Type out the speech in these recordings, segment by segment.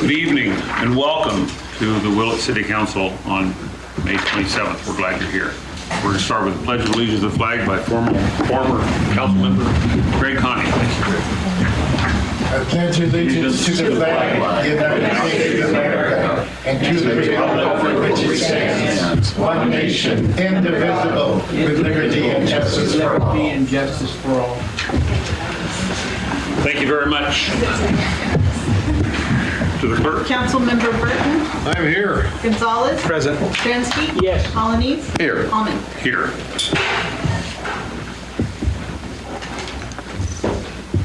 Good evening and welcome to the Willits City Council on May 27th. We're glad you're here. We're going to start with the Pledge of Allegiance to the flag by former Councilmember Greg Connie. I pledge allegiance to the flag of the United States of America and to the republic for which it stands, one nation, indivisible, with liberty and justice for all. Thank you very much. To the clerk. Councilmember Burton. I'm here. Gonzalez. Present. Jansky. Yes. Hollanese. Here. Almond. Here.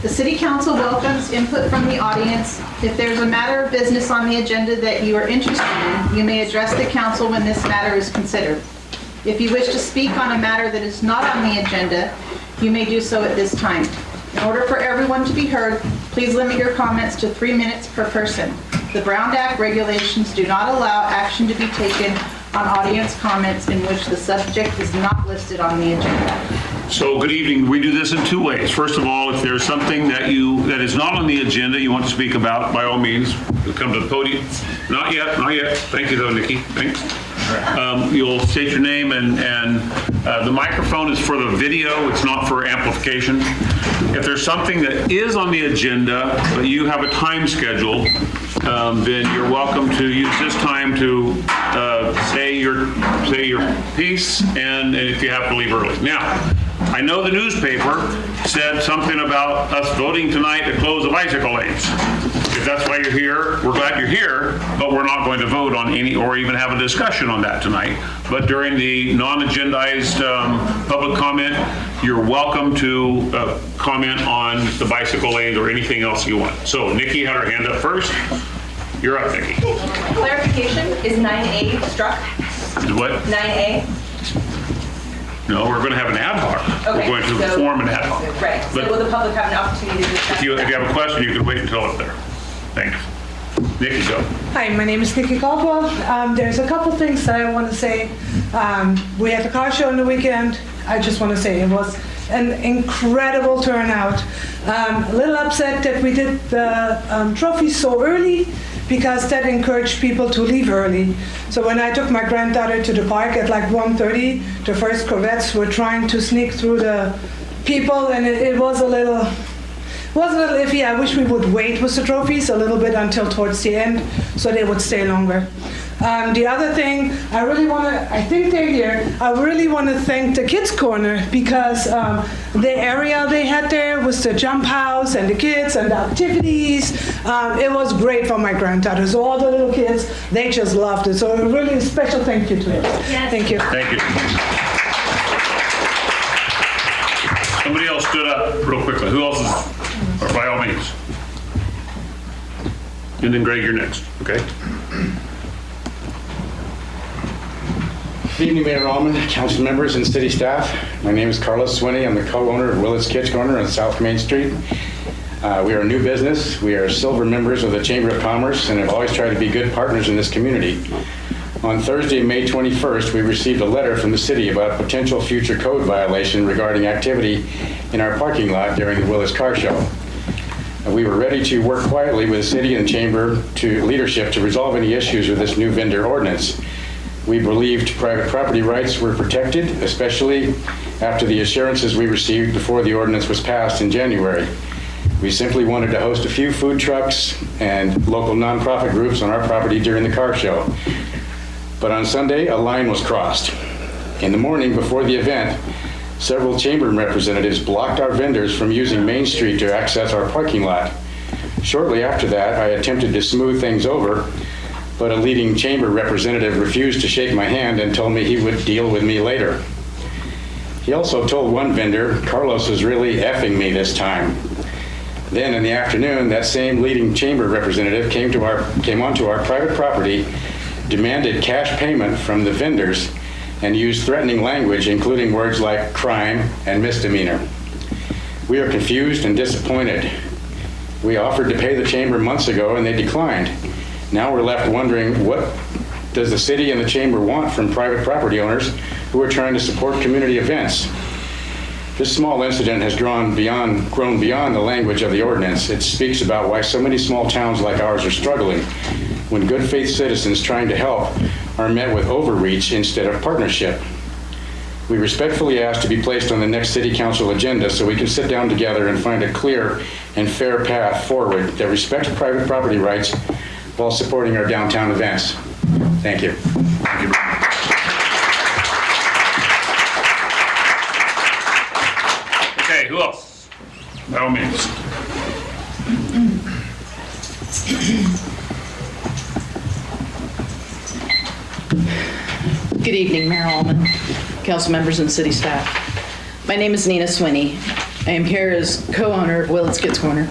The City Council welcomes input from the audience. If there's a matter of business on the agenda that you are interested in, you may address the council when this matter is considered. If you wish to speak on a matter that is not on the agenda, you may do so at this time. In order for everyone to be heard, please limit your comments to 3 minutes per person. The Brown Act regulations do not allow action to be taken on audience comments in which the subject is not listed on the agenda. So good evening. We do this in two ways. First of all, if there's something that is not on the agenda you want to speak about, by all means, come to the podium. Not yet, not yet. Thank you though, Nikki. Thanks. You'll state your name and the microphone is for the video. It's not for amplification. If there's something that is on the agenda, but you have a time schedule, then you're welcome to use this time to say your piece, and if you have to leave early. Now, I know the newspaper said something about us voting tonight to close the bicycle lanes. If that's why you're here, we're glad you're here, but we're not going to vote on any or even have a discussion on that tonight. But during the non-agendized public comment, you're welcome to comment on the bicycle lanes or anything else you want. So Nikki had her hand up first. You're up, Nikki. Clarification, is 9A struck? Is what? 9A? No, we're going to have an ad hoc. Okay, We're going to so- form an ad hoc. Right, so But will the public have an opportunity to discuss? if you have a question, you can wait until it's there. Thanks. Nikki, go. Hi, my name is Nikki Caldwell. There's a couple things that I want to say. We had the car show on the weekend. I just want to say it was an incredible turnout. A little upset that we did the trophies so early because that encouraged people to leave early. So when I took my granddaughter to the park at like 1:30, the first Corvettes were trying to sneak through the people, and it was a little iffy. I wish we would wait with the trophies a little bit until towards the end so they would stay longer. The other thing, I think they're here, I really want to thank the Kids Corner because the area they had there was the jump house and the kids and the activities. It was great for my granddaughters. All the little kids, they just loved it. So really a special thank you to them. Yes. Thank you. Thank you. Somebody else stood up real quickly. Who else is? Or by all means. And then Greg, you're next, okay? Good evening, Mayor Allman, council members, and city staff. My name is Carlos Swinney. I'm the co-owner of Willits Kids Corner on South Main Street. We are a new business. We are silver members of the Chamber of Commerce and have always tried to be good partners in this community. On Thursday, May 21st, we received a letter from the city about a potential future code violation regarding activity in our parking lot during the Willits Car Show. We were ready to work quietly with the city and chamber leadership to resolve any issues with this new vendor ordinance. We believed private property rights were protected, especially after the assurances we received before the ordinance was passed in January. We simply wanted to host a few food trucks and local nonprofit groups on our property during the car show. But on Sunday, a line was crossed. In the morning before the event, several chamber representatives blocked our vendors from using Main Street to access our parking lot. Shortly after that, I attempted to smooth things over, but a leading chamber representative refused to shake my hand and told me he would deal with me later. He also told one vendor, Carlos was really effing me this time. Then in the afternoon, that same leading chamber representative came onto our private property, demanded cash payment from the vendors, and used threatening language, including words like crime and misdemeanor. We are confused and disappointed. We offered to pay the chamber months ago and they declined. Now we're left wondering, what does the city and the chamber want from private property owners who are trying to support community events? This small incident has grown beyond the language of the ordinance. It speaks about why so many small towns like ours are struggling when good faith citizens trying to help are met with overreach instead of partnership. We respectfully ask to be placed on the next City Council agenda so we can sit down together and find a clear and fair path forward that respects private property rights while supporting our downtown events. Thank you. Thank you. Okay, who else? By all means. Good evening, Mayor Allman, council members, and city staff. My name is Nina Swinney. I am here as co-owner of Willits Kids Corner,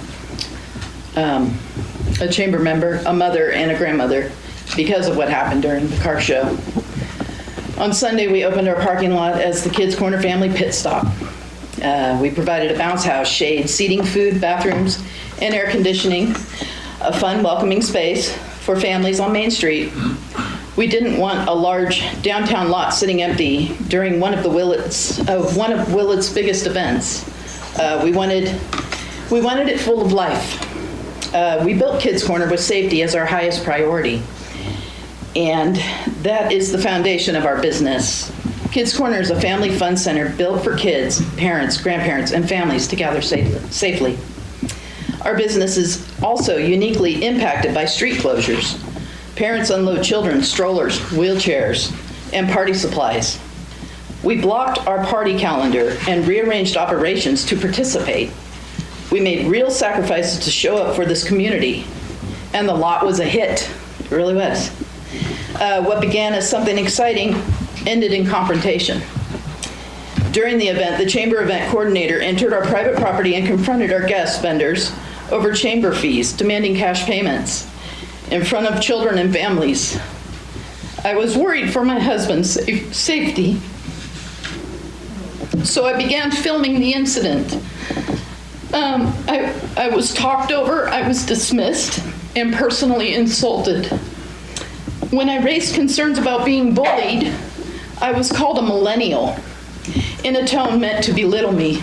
a chamber member, a mother, and a grandmother because of what happened during the car show. On Sunday, we opened our parking lot as the Kids Corner family pit stop. We provided a bounce house, shade, seating, food, bathrooms, and air conditioning, a fun, welcoming space for families on Main Street. We didn't want a large downtown lot sitting empty during one of Willits' biggest events. We wanted it full of life. We built Kids Corner with safety as our highest priority, and that is the foundation of our business. Kids Corner is a family fun center built for kids, parents, grandparents, and families to gather safely. Our business is also uniquely impacted by street closures. Parents unload children, strollers, wheelchairs, and party supplies. We blocked our party calendar and rearranged operations to participate. We made real sacrifices to show up for this community, and the lot was a hit. It really was. What began as something exciting ended in confrontation. During the event, the chamber event coordinator entered our private property and confronted our guest vendors over chamber fees, demanding cash payments in front of children and families. I was worried for my husband's safety, so I began filming the incident. I was talked over, I was dismissed, and personally insulted. When I raised concerns about being bullied, I was called a millennial in a tone meant to belittle me.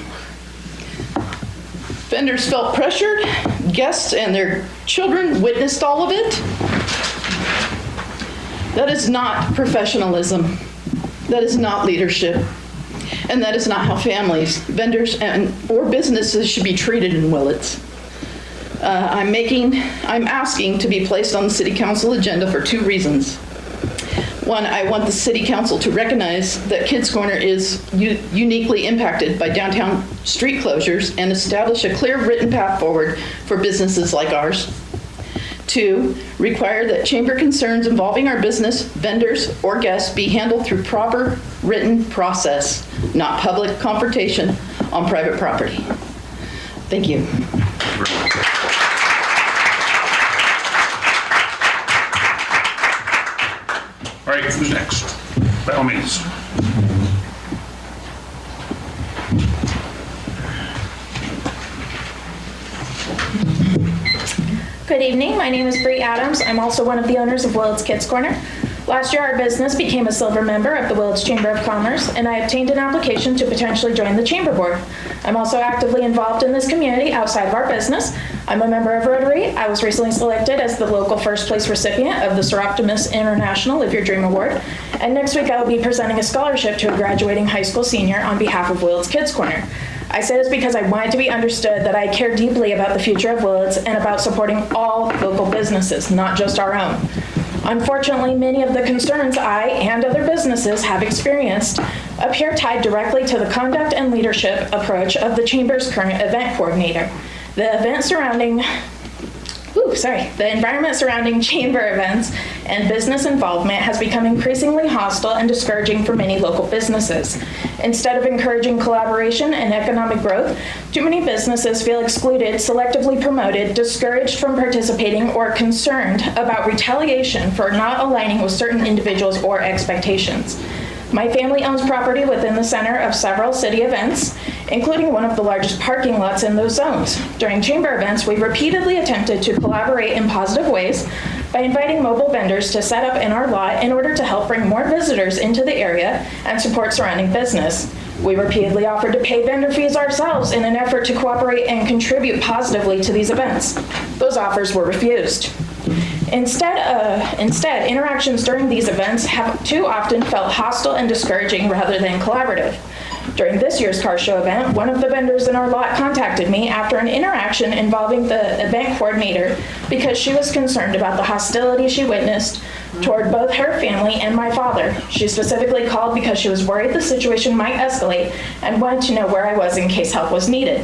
Vendors felt pressured, guests and their children witnessed all of it. That is not professionalism. That is not leadership. And that is not how families, vendors, or businesses should be treated in Willits. I'm asking to be placed on the City Council agenda for two reasons. One, I want the City Council to recognize that Kids Corner is uniquely impacted by downtown street closures and establish a clear written path forward for businesses like ours. Two, require that chamber concerns involving our business, vendors, or guests be handled through proper written process, not public confrontation on private property. Thank you. All right, who's next? By all means. Good evening, my name is Bree Adams. I'm also one of the owners of Willits Kids Corner. Last year, our business became a silver member of the Willits Chamber of Commerce, and I obtained an application to potentially join the Chamber Board. I'm also actively involved in this community outside of our business. I'm a member of Rotary. I was recently selected as the local first place recipient of the Sir Optimus International Live Your Dream Award, and next week I will be presenting a scholarship to a graduating high school senior on behalf of Willits Kids Corner. I say this because I want it to be understood that I care deeply about the future of Willits and about supporting all local businesses, not just our own. Unfortunately, many of the concerns I and other businesses have experienced appear tied directly to the conduct and leadership approach of the Chamber's current event coordinator. The environment surrounding chamber events and business involvement has become increasingly hostile and discouraging for many local businesses. Instead of encouraging collaboration and economic growth, too many businesses feel excluded, selectively promoted, discouraged from participating, or concerned about retaliation for not aligning with certain individuals or expectations. My family owns property within the center of several city events, including one of the largest parking lots in those zones. During chamber events, we repeatedly attempted to collaborate in positive ways by inviting mobile vendors to set up in our lot in order to help bring more visitors into the area and support surrounding business. We repeatedly offered to pay vendor fees ourselves in an effort to cooperate and contribute positively to these events. Those offers were refused. Instead, interactions during these events have too often felt hostile and discouraging rather than collaborative. During this year's car show event, one of the vendors in our lot contacted me after an interaction involving the event coordinator because she was concerned about the hostility she witnessed toward both her family and my father. She specifically called because she was worried the situation might escalate and wanted to know where I was in case help was needed.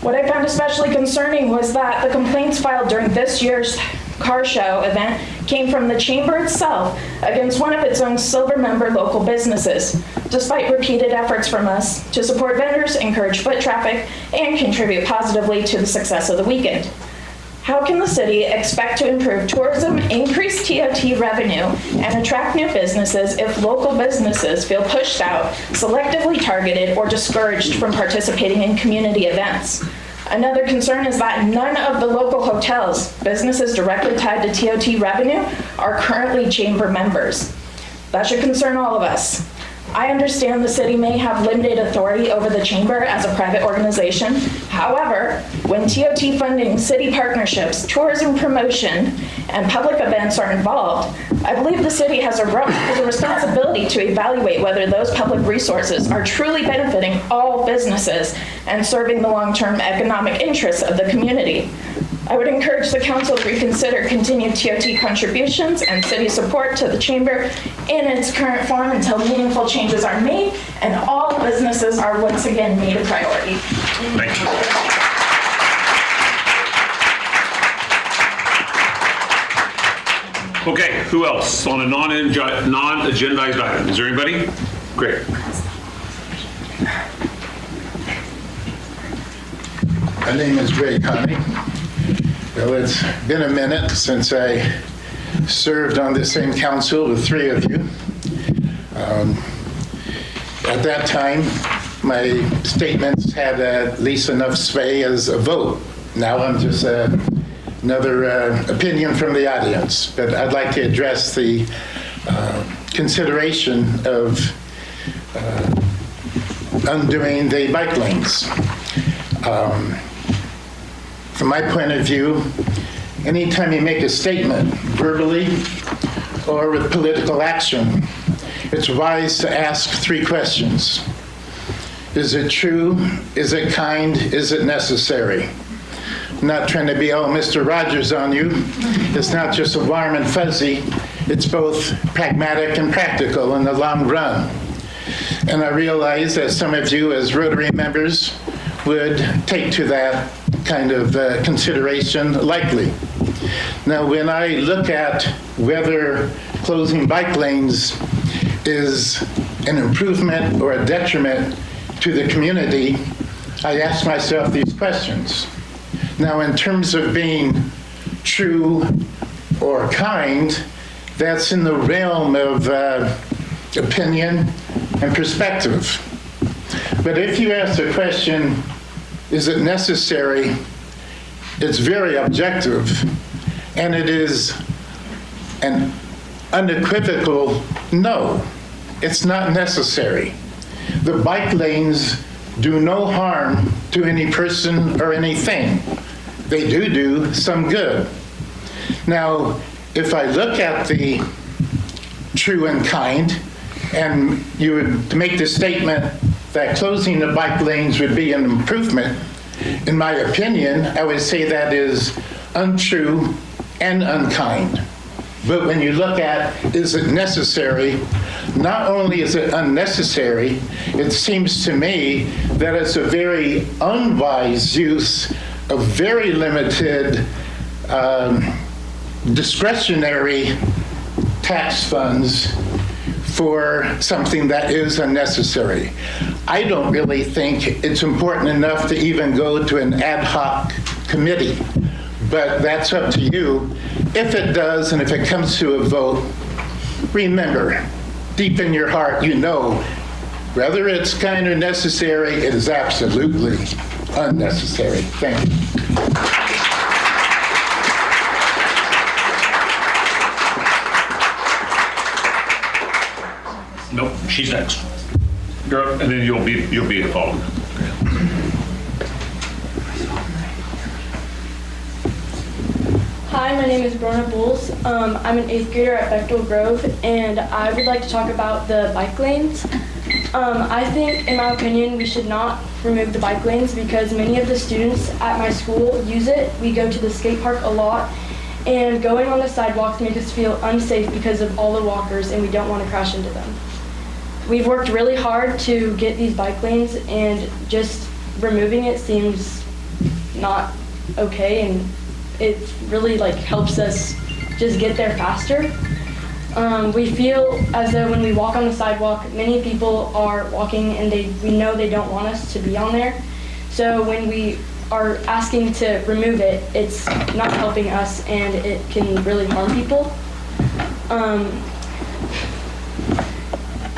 What I found especially concerning was that the complaints filed during this year's car show event came from the chamber itself against one of its own silver member local businesses, despite repeated efforts from us to support vendors, encourage foot traffic, and contribute positively to the success of the weekend. How can the city expect to improve tourism, increase TOT revenue, and attract new businesses if local businesses feel pushed out, selectively targeted, or discouraged from participating in community events? Another concern is that none of the local hotels, businesses directly tied to TOT revenue, are currently chamber members. That should concern all of us. I understand the city may have limited authority over the chamber as a private organization. However, when TOT funding, city partnerships, tourism promotion, and public events are involved, I believe the city has a responsibility to evaluate whether those public resources are truly benefiting all businesses and serving the long-term economic interests of the community. I would encourage the council to reconsider continued TOT contributions and city support to the chamber in its current form until meaningful changes are made and all businesses are once again made a priority. Thank you. Okay, who else on a non-agendized item? Is there anybody? Great. My name is Greg Connie. Well, it's been a minute since I served on the same council with three of you. At that time, my statements had at least enough sway as a vote. Now I'm just another opinion from the audience, but I'd like to address the consideration of undoing the bike lanes. From my point of view, anytime you make a statement verbally or with political action, it's wise to ask three questions. Is it true? Is it kind? Is it necessary? I'm not trying to be all Mr. Rogers on you. It's not just a warm and fuzzy. It's both pragmatic and practical in the long run. And I realize that some of you as Rotary members would take to that kind of consideration lightly. Now, when I look at whether closing bike lanes is an improvement or a detriment to the community, I ask myself these questions. Now, in terms of being true or kind, that's in the realm of opinion and perspective. But if you ask the question, is it necessary? It's very objective, and it is an unequivocal no. It's not necessary. The bike lanes do no harm to any person or anything. They do some good. Now, if I look at the true and kind, and you would make the statement that closing the bike lanes would be an improvement, in my opinion, I would say that is untrue and unkind. But when you look at, is it necessary? Not only is it unnecessary, it seems to me that it's a very unwise use of very limited discretionary tax funds for something that is unnecessary. I don't really think it's important enough to even go to an ad hoc committee, but that's up to you. If it does, and if it comes to a vote, remember, deep in your heart, you know, whether it's kind or necessary, it is absolutely unnecessary. Thank you. Nope, she's next. You're up, and then you'll be followed. Hi, my name is Brona Bowles. I'm an 8th grader at Bechtel Grove, and I would like to talk about the bike lanes. I think, in my opinion, we should not remove the bike lanes because many of the students at my school use it. We go to the skate park a lot, and going on the sidewalks makes us feel unsafe because of all the walkers, and we don't want to crash into them. We've worked really hard to get these bike lanes, and just removing it seems not okay, and it really helps us just get there faster. We feel as though when we walk on the sidewalk, many people are walking and we know they don't want us to be on there. So when we are asking to remove it, it's not helping us and it can really harm people.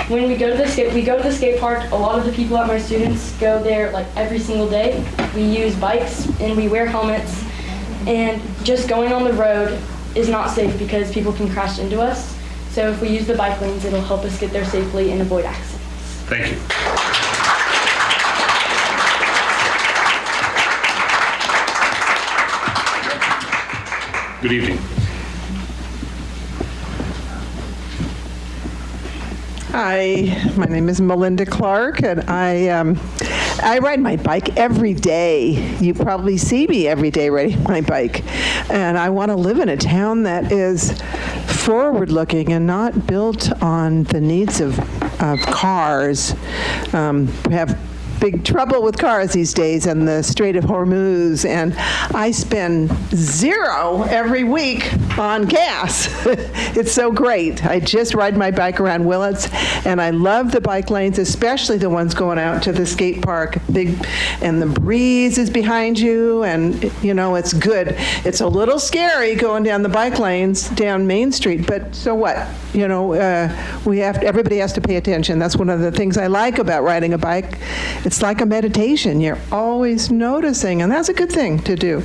When we go to the skate park, a lot of the people at my students go there every single day. We use bikes and we wear helmets. And just going on the road is not safe because people can crash into us. So if we use the bike lanes, it'll help us get there safely and avoid accidents. Thank you. Good evening. Hi, my name is Melinda Clark, and I ride my bike every day. You probably see me every day riding my bike. And I want to live in a town that is forward-looking and not built on the needs of cars. We have big trouble with cars these days in the Strait of Hormuz, and I spend $0 every week on gas. It's so great. I just ride my bike around Willits, and I love the bike lanes, especially the ones going out to the skate park. And the breeze is behind you, and it's good. It's a little scary going down the bike lanes down Main Street, but so what? Everybody has to pay attention. That's one of the things I like about riding a bike. It's like a meditation. You're always noticing, and that's a good thing to do.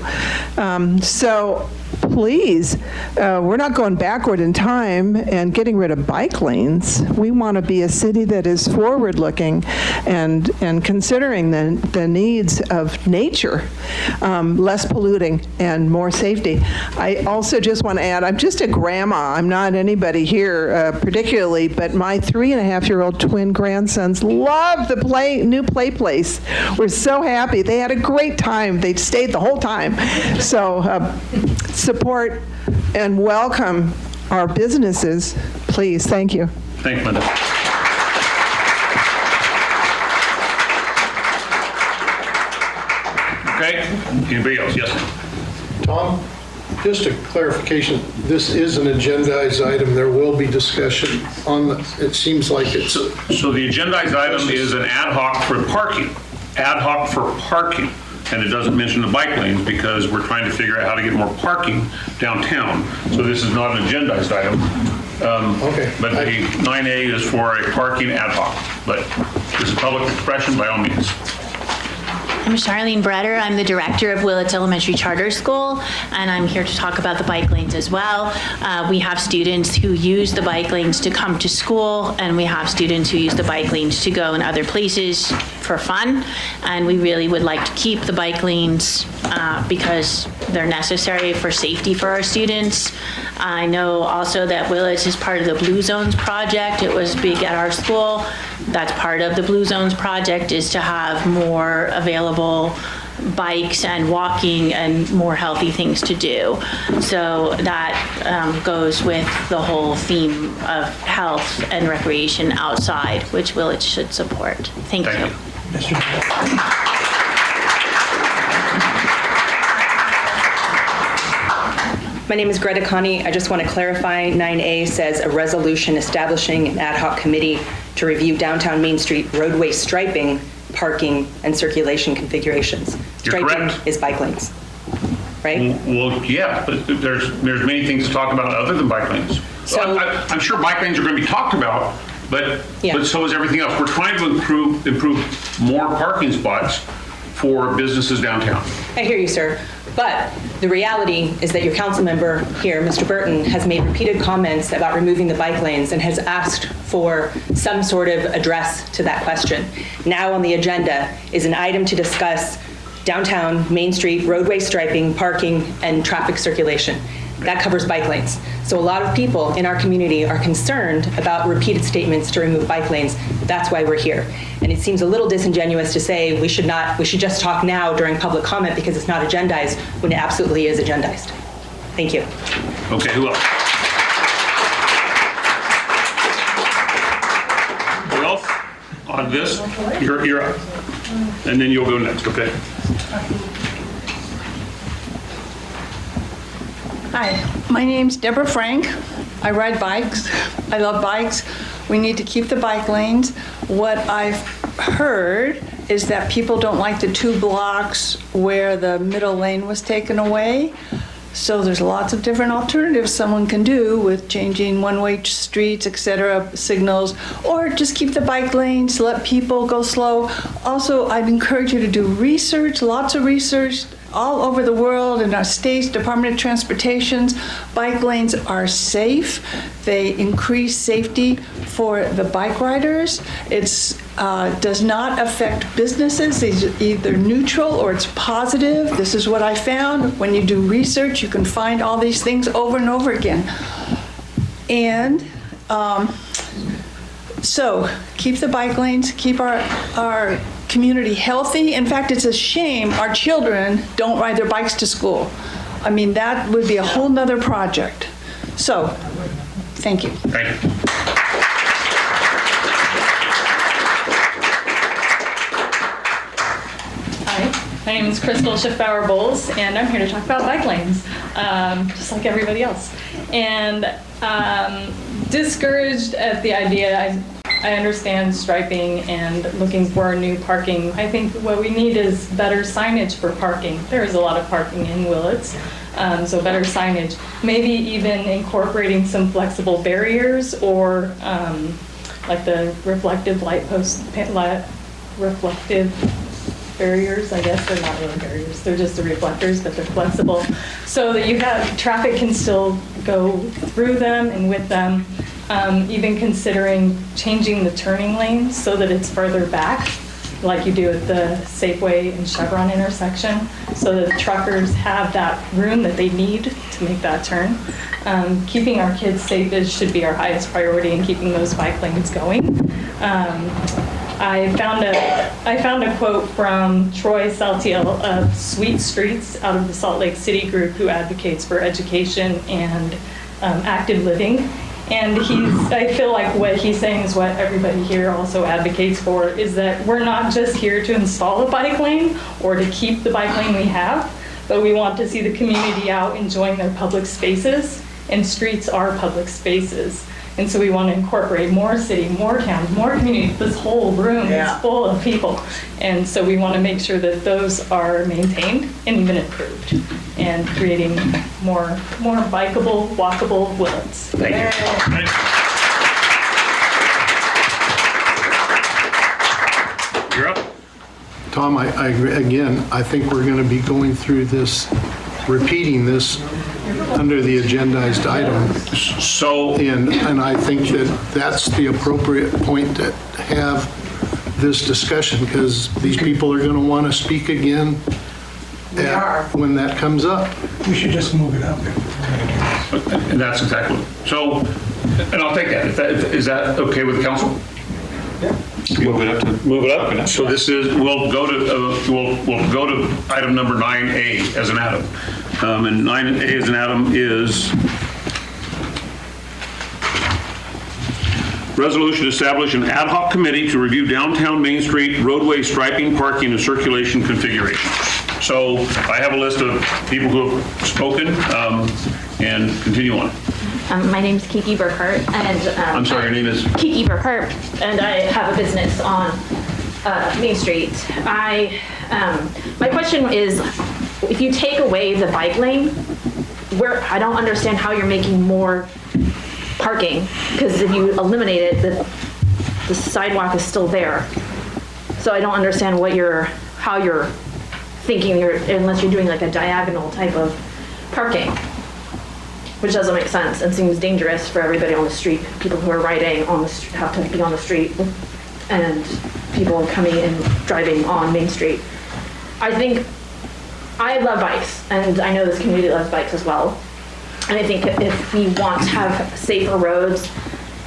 So please, we're not going backward in time and getting rid of bike lanes. We want to be a city that is forward-looking and considering the needs of nature, less polluting and more safety. I also just want to add, I'm just a grandma. I'm not anybody here particularly, but my 3.5-year-old twin grandsons love the new play place. We're so happy. They had a great time. They stayed the whole time. So support and welcome our businesses, please. Thank you. Thanks, Linda. Okay, anybody else? Yes, ma'am. Tom, just a clarification, this is an agendized item. There will be discussion on it seems like it's... So the agendized item is an ad hoc for parking. Ad hoc for parking. And it doesn't mention the bike lanes because we're trying to figure out how to get more parking downtown. So this is not an agendized item. Okay. But the 9A is for a parking ad hoc. But this is public expression by all means. I'm Charlene Bretter. I'm the director of Willits Elementary Charter School, and I'm here to talk about the bike lanes as well. We have students who use the bike lanes to come to school, and we have students who use the bike lanes to go in other places for fun, and we really would like to keep the bike lanes because they're necessary for safety for our students. I know also that Willits is part of the Blue Zones project. It was big at our school. That's part of the Blue Zones project, is to have more available bikes and walking and more healthy things to do. So that goes with the whole theme of health and recreation outside, which Willits should support. Thank you. My name is Greta Connie. I just want to clarify, 9A says a resolution establishing an ad hoc committee to review downtown Main Street roadway striping, parking, and circulation configurations. You're Striping correct. is bike lanes, right? Well, yeah, but there's many things to talk about other than bike lanes. So- I'm sure bike lanes are going to be talked about, but so is everything else. We're trying to improve more parking spots for businesses downtown. I hear you, sir. But the reality is that your council member here, Mr. Burton, has made repeated comments about removing the bike lanes and has asked for some sort of address to that question. Now on the agenda is an item to discuss downtown Main Street roadway striping, parking, and traffic circulation. That covers bike lanes. So a lot of people in our community are concerned about repeated statements to remove bike lanes. That's why we're here. And it seems a little disingenuous to say we should just talk now during public comment because it's not agendized, when it absolutely is agendized. Thank you. Okay, who else? Who else on this? You're up. And then you'll go next, okay? Hi, my name's Deborah Frank. I ride bikes. I love bikes. We need to keep the bike lanes. What I've heard is that people don't like the 2 blocks where the middle lane was taken away. So there's lots of different alternatives someone can do with changing one-way streets, et cetera, signals, or just keep the bike lanes, let people go slow. Also, I'd encourage you to do research, lots of research, all over the world in our states, Department of Transportation's bike lanes are safe. They increase safety for the bike riders. It does not affect businesses. It's either neutral or it's positive. This is what I found. When you do research, you can find all these things over and over again. And so keep the bike lanes, keep our community healthy. In fact, it's a shame our children don't ride their bikes to school. I mean, that would be a whole nother project. So, thank you. Thank you. Hi, my name is Crystal Schiffbauer-Bowles, and I'm here to talk about bike lanes, just like everybody else. And discouraged at the idea, I understand striping and looking for new parking. I think what we need is better signage for parking. There is a lot of parking in Willits, so better signage. Maybe even incorporating some flexible barriers or like the reflective light post, reflective barriers. I guess they're not really barriers. They're just the reflectors, but they're flexible so that traffic can still go through them and with them. Even considering changing the turning lanes so that it's further back, like you do at the Safeway and Chevron intersection, so that truckers have that room that they need to make that turn. Keeping our kids safe should be our highest priority in keeping those bike lanes going. I found a quote from Troy Saltiel of Sweet Streets out of the Salt Lake City group, who advocates for education and active living. And I feel like what he's saying is what everybody here also advocates for, is that we're not just here to install a bike lane or to keep the bike lane we have, but we want to see the community out enjoying their public spaces, and streets are public spaces. And so we want to incorporate more city, more towns, more communities. This whole room is full of people. And so we want to make sure that those are maintained and even improved, and creating more bikeable, walkable Willits. Thank you. You're up. Tom, I again, I think we're going to be going through this, repeating this under the agendized item. So, And I think that that's the appropriate point to have this discussion, because these people are going to want to speak again when that comes up. We should just move it up. and that's exactly, so, and I'll take that. Is that okay with the council? Move it up. So this is, we'll go to item number 9A as an atom. And 9A as an atom is resolution to establish an ad hoc committee to review downtown Main Street roadway striping, parking, and circulation configuration. So I have a list of people who have spoken, and continue on. My name's Kiki Burkhart, and I'm sorry, your name is? Kiki Burkhart, and I have a business on Main Street. My question is, if you take away the bike lane, I don't understand how you're making more parking, because if you eliminate it, the sidewalk is still there. So I don't understand how you're thinking unless you're doing like a diagonal type of parking, which doesn't make sense and seems dangerous for everybody on the street. People who are riding on the have to be on the street, and people coming and driving on Main Street. I love bikes, and I know this community loves bikes as well. And I think if we want to have safer roads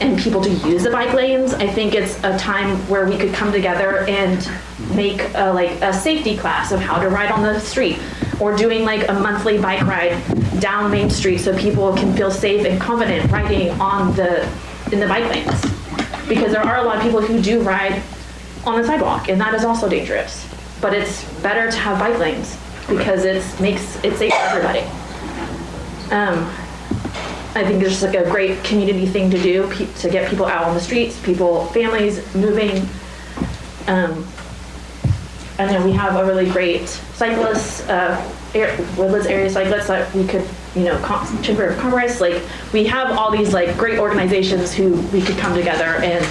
and people to use the bike lanes, I think it's a time where we could come together and make a safety class of how to ride on the street, or doing like a monthly bike ride down Main Street so people can feel safe and confident riding in the bike lanes. Because there are a lot of people who do ride on the sidewalk, and that is also dangerous. But it's better to have bike lanes because it makes it safe for everybody. I think it's like a great community thing to do to get people out on the streets, families moving. And then we have a really great cyclists, Willits area cyclists that we could, Chamber of Commerce, like we have all these like great organizations who we could come together and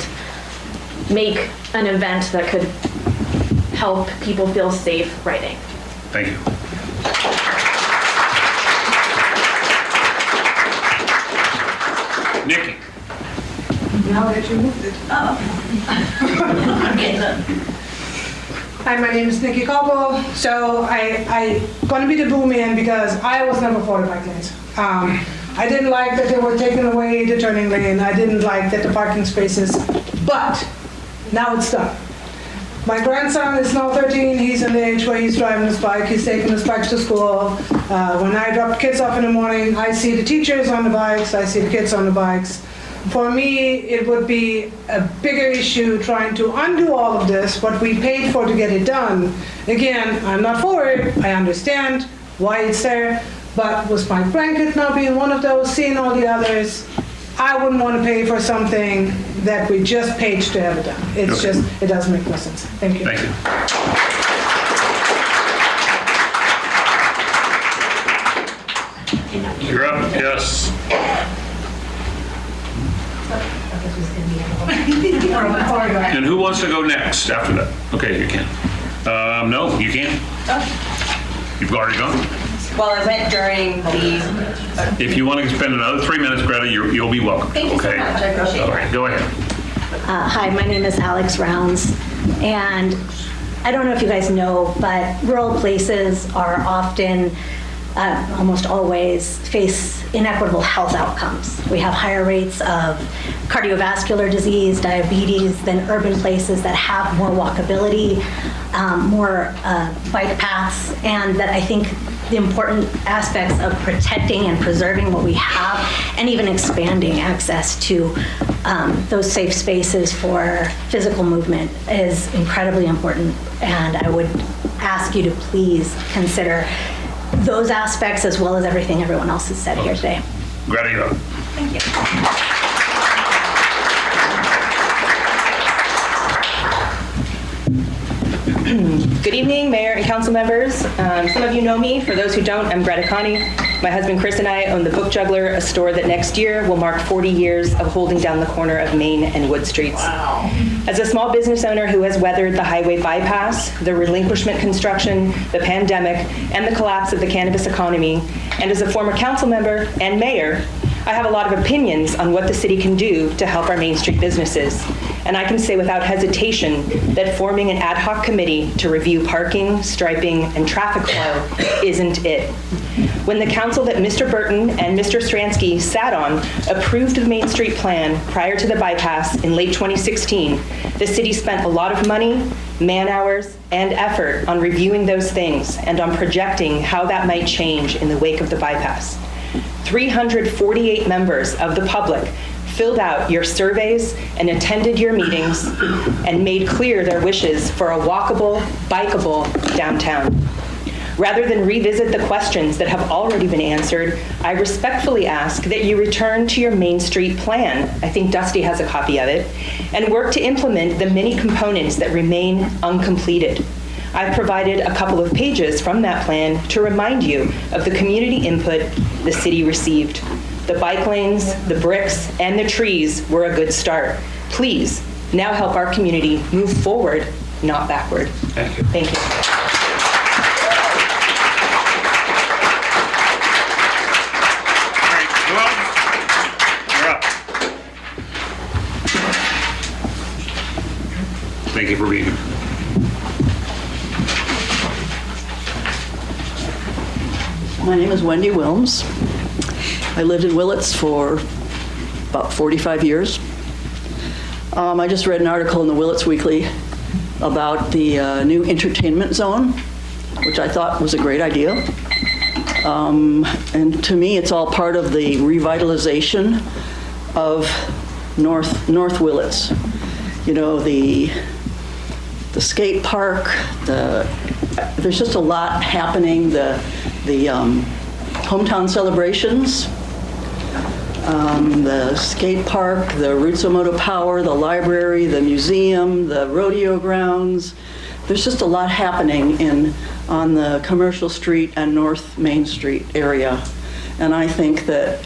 make an event that could help people feel safe riding. Thank you. Nikki. Now that you moved it. Hi, my name is Nikki Caldwell. So I want to be the boo man because I was never for the bike lanes. I didn't like that they were taking away the turning lane. I didn't like that the parking spaces, but now it's done. My grandson is now 13. He's in the age where he's driving his bike. He's taking his bikes to school. When I drop kids off in the morning, I see the teachers on the bikes. I see the kids on the bikes. For me, it would be a bigger issue trying to undo all of this, what we paid for to get it done. Again, I'm not for it. I understand why it's there. But with my blanket now being one of those, seeing all the others, I wouldn't want to pay for something that we just paid to have it done. It's Okay. just, it doesn't make no sense. Thank you. Thank you. You're up, yes. And who wants to go next after that? Okay, you can. No, you can't. You've already gone. Well, I went during the... If you want to spend another 3 minutes, Greta, you'll be welcome. Thank you so Okay? much. I appreciate it. All right, go ahead. Hi, my name is Alex Rounds, and I don't know if you guys know, but rural places are often, almost always, face inequitable health outcomes. We have higher rates of cardiovascular disease, diabetes than urban places that have more walkability, more bike paths, and that I think the important aspects of protecting and preserving what we have, and even expanding access to those safe spaces for physical movement is incredibly important. And I would ask you to please consider those aspects as well as everything everyone else has said here today. Greta, you're up. Thank you. Good evening, Mayor and council members. Some of you know me. For those who don't, I'm Greta Connie. My husband Chris and I own the Book Juggler, a store that next year will mark 40 years of holding down the corner of Main and Wood Streets. Wow. As a small business owner who has weathered the highway bypass, the relinquishment construction, the pandemic, and the collapse of the cannabis economy, and as a former council member and mayor, I have a lot of opinions on what the city can do to help our Main Street businesses. And I can say without hesitation that forming an ad hoc committee to review parking, striping, and traffic flow isn't it. When the council that Mr. Burton and Mr. Stransky sat on approved the Main Street plan prior to the bypass in late 2016, the city spent a lot of money, man-hours, and effort on reviewing those things and on projecting how that might change in the wake of the bypass. 348 members of the public filled out your surveys and attended your meetings and made clear their wishes for a walkable, bikeable downtown. Rather than revisit the questions that have already been answered, I respectfully ask that you return to your Main Street plan, I think Dusty has a copy of it, and work to implement the many components that remain uncompleted. I've provided a couple of pages from that plan to remind you of the community input the city received. The bike lanes, the bricks, and the trees were a good start. Please, now help our community move forward, not backward. Thank you. Thank you. Thank you for being here. My name is Wendy Wilms. I lived in Willits for about 45 years. I just read an article in the Willits Weekly about the new entertainment zone, which I thought was a great idea. And to me, it's all part of the revitalization of North Willits. You know, the skate park, there's just a lot happening, the hometown celebrations, the skate park, the Roots of Moto Power, the library, the museum, the rodeo grounds. There's just a lot happening on the Commercial Street and North Main Street area. And I think that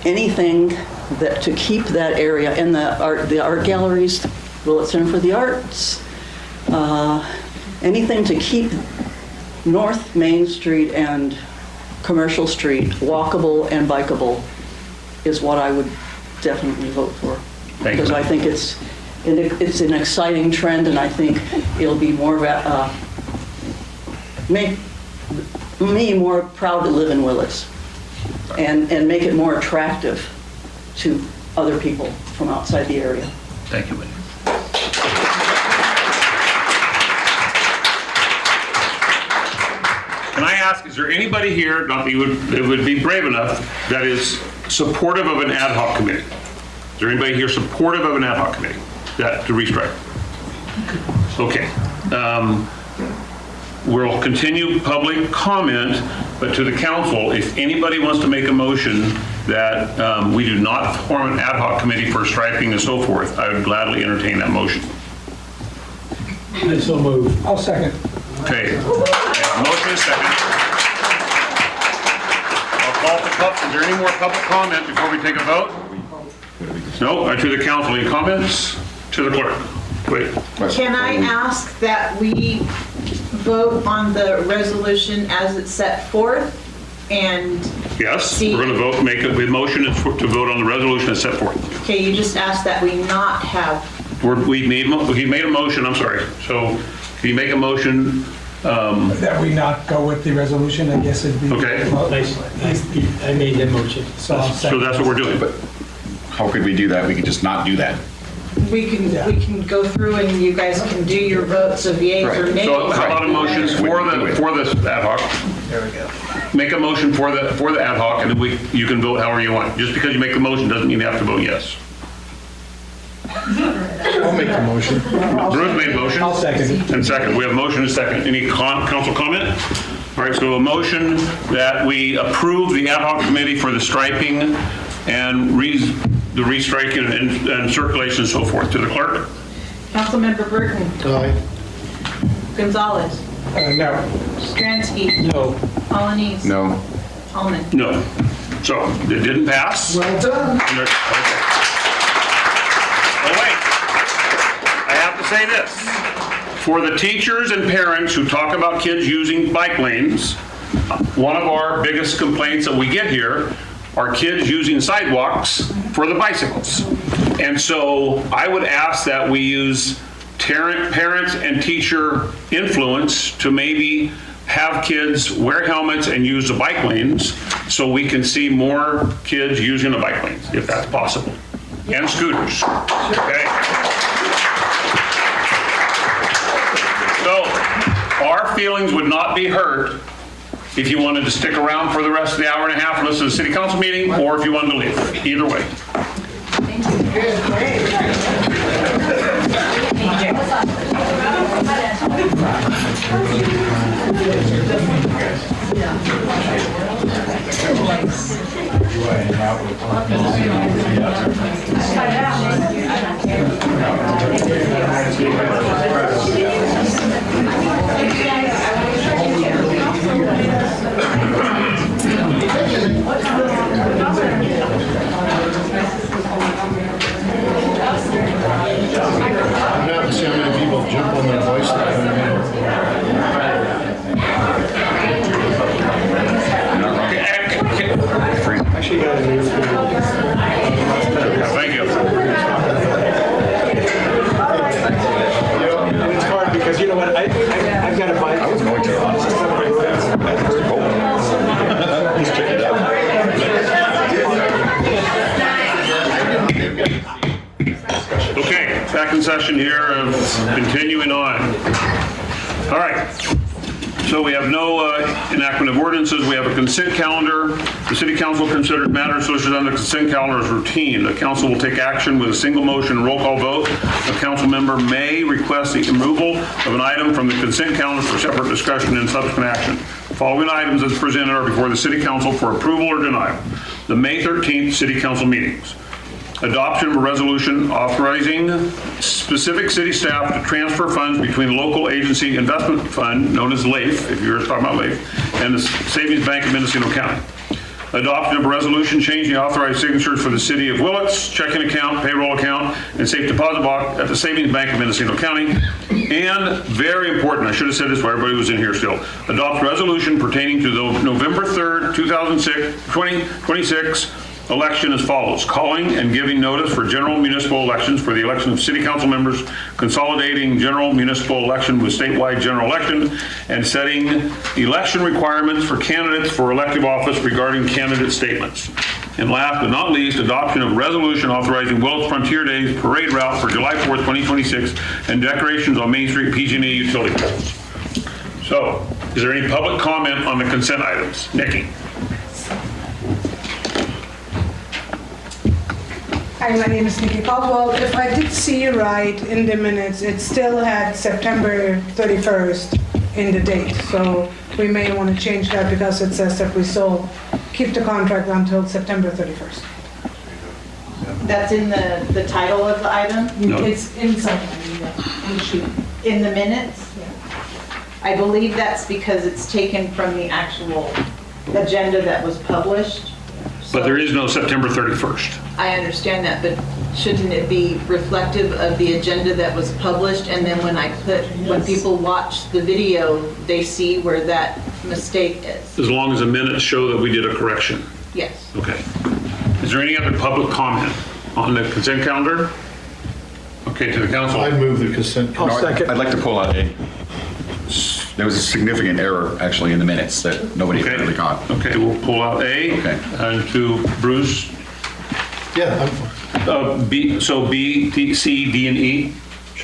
anything that to keep that area, and the art galleries, Willits Center for the Arts, anything to keep North Main Street and Commercial Street walkable and bikeable is what I would definitely vote for. Thank you. Because I think it's an exciting trend, and I think it'll be make me more proud to live in Willits, and make it more attractive to other people from outside the area. Thank you, Wendy. Can I ask, is there anybody here, not that would be brave enough, that is supportive of an ad hoc committee? Is there anybody here supportive of an ad hoc committee to restrike? Okay. We'll continue public comment, but to the council, if anybody wants to make a motion that we do not form an ad hoc committee for striping and so forth, I would gladly entertain that motion. I so move. I'll second. Okay. Motion is second. I'll call for public. Is there any more public comment before we take a vote? No? To the council, any comments? To the clerk. Wait. Can I ask that we vote on the resolution as it's set forth and Yes, we're going to vote, make a motion to vote on the resolution as set forth. okay, you just asked that we not have, He made a motion, I'm sorry. So can you make a motion? That we not go with the resolution, I guess it'd be. Okay. Well, I made that motion, so I'll So second. that's what we're doing. But how could we do that? We could just not do that. we can go through and you guys can do your votes of yeas or nays. So how about a motion for this ad hoc? There we go. Make a motion for the ad hoc, and then you can vote however you want. Just because you make the motion doesn't mean you have to vote yes. I'll make the motion. Bruce made a motion. I'll second it. And second. We have a motion and a second. Any council comment? All right, so a motion that we approve the ad hoc committee for the striping and the restriking and circulation and so forth. To the clerk? Councilmember Burton, Aye. Gonzalez, No. Stransky, No. Polanese. No. Almond. No. So it didn't pass. Well done. Okay. Oh, wait. I have to say this. For the teachers and parents who talk about kids using bike lanes, one of our biggest complaints that we get here are kids using sidewalks for the bicycles. And so I would ask that we use parents and teacher influence to maybe have kids wear helmets and use the bike lanes so we can see more kids using the bike lanes, if that's possible. And scooters, okay? So our feelings would not be hurt if you wanted to stick around for the rest of the hour and a half and listen to the city council meeting, or if you wanted to leave. Either way. I've never seen how many people jump on their bicycle. Okay. Actually, got a new session here of continuing on. All right. So we have no enactment of ordinances. We have a consent calendar. The City Council considered matters listed on the consent calendar as routine. The council will take action with a single motion roll call vote. A council member may request the removal of an item from the consent calendar for separate discussion and subsequent action. The following items as presented are before the City Council for approval or denial. The May 13th City Council meetings. Adoption of a resolution authorizing specific city staff to transfer funds between the local agency investment fund, known as LAIF, if you're talking about LAIF, and the Savings Bank of Mendocino County. Adoption of a resolution changing authorized signatures for the city of Willits, checking account, payroll account, and safe deposit box at the Savings Bank of Mendocino County. And very important, I should have said this while everybody was in here still, adopt resolution pertaining to the November 3rd, 2026 election as follows: calling and giving notice for general municipal elections for the election of city council members, consolidating general municipal election with statewide general election, and setting election requirements for candidates for elective office regarding candidate statements. And last but not least, adoption of resolution authorizing Willits Frontier Days parade route for July 4th, 2026, and decorations on Main Street PG&E utility poles. So, is there any public comment on the consent items? Nikki? Hi, my name is Nikki Caldwell. If I did see you right in the minutes, it still had September 31st in the date. So we may want to change that because it says that we still keep the contract until September 31st. That's in the title of the item? No. It's inside the sheet. In the minutes? Yeah. I believe that's because it's taken from the actual agenda that was published. But there is no September 31st. I understand that, but shouldn't it be reflective of the agenda that was published? And then when people watch the video, they see where that mistake is? As long as the minutes show that we did a correction. Yes. Okay. Is there any other public comment on the consent calendar? Okay, to the council. I move the consent. I'd like to pull out there was a significant error actually in the minutes that nobody Okay. really caught. Okay, we'll pull out A. Okay. And to Bruce, Yeah, I'm fine. B, so B, D, C, D, and E?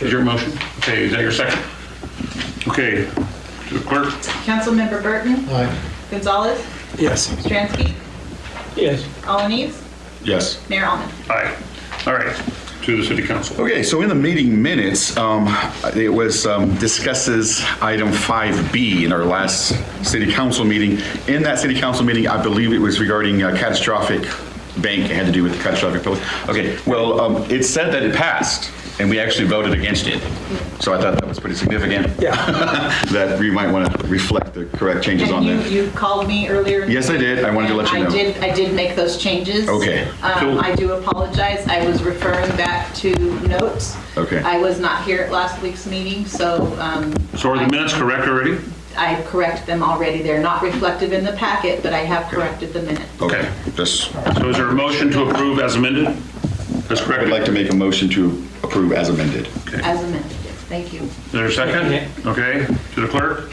Is your motion? Okay, is that your second? Okay, to the clerk? Councilmember Burton? Aye. Gonzalez? Yes. Stransky? Yes. Alanis? Yes. Mayor Almond? Aye. All right, to the city council. Okay, so in the meeting minutes, it was discusses item 5B in our last city council meeting. In that city council meeting, I believe it was regarding catastrophic bank. It had to do with the catastrophic bill. Okay, well, it said that it passed, and we actually voted against it. So I thought that was pretty significant. Yeah. That we might want to reflect the correct changes on And that. you called me earlier? Yes, I did. I wanted to let you know. I did make those changes. Okay. Cool. I do apologize. I was referring back to notes. Okay. I was not here at last week's meeting, so. So are the minutes correct already? I corrected them already. They're not reflective in the packet, but I have corrected the minutes. Okay, just, So is there a motion to approve as amended? That's I correct. would like to make a motion to approve as amended. As amended, yes. Thank you. Is there a second? Okay, to the clerk?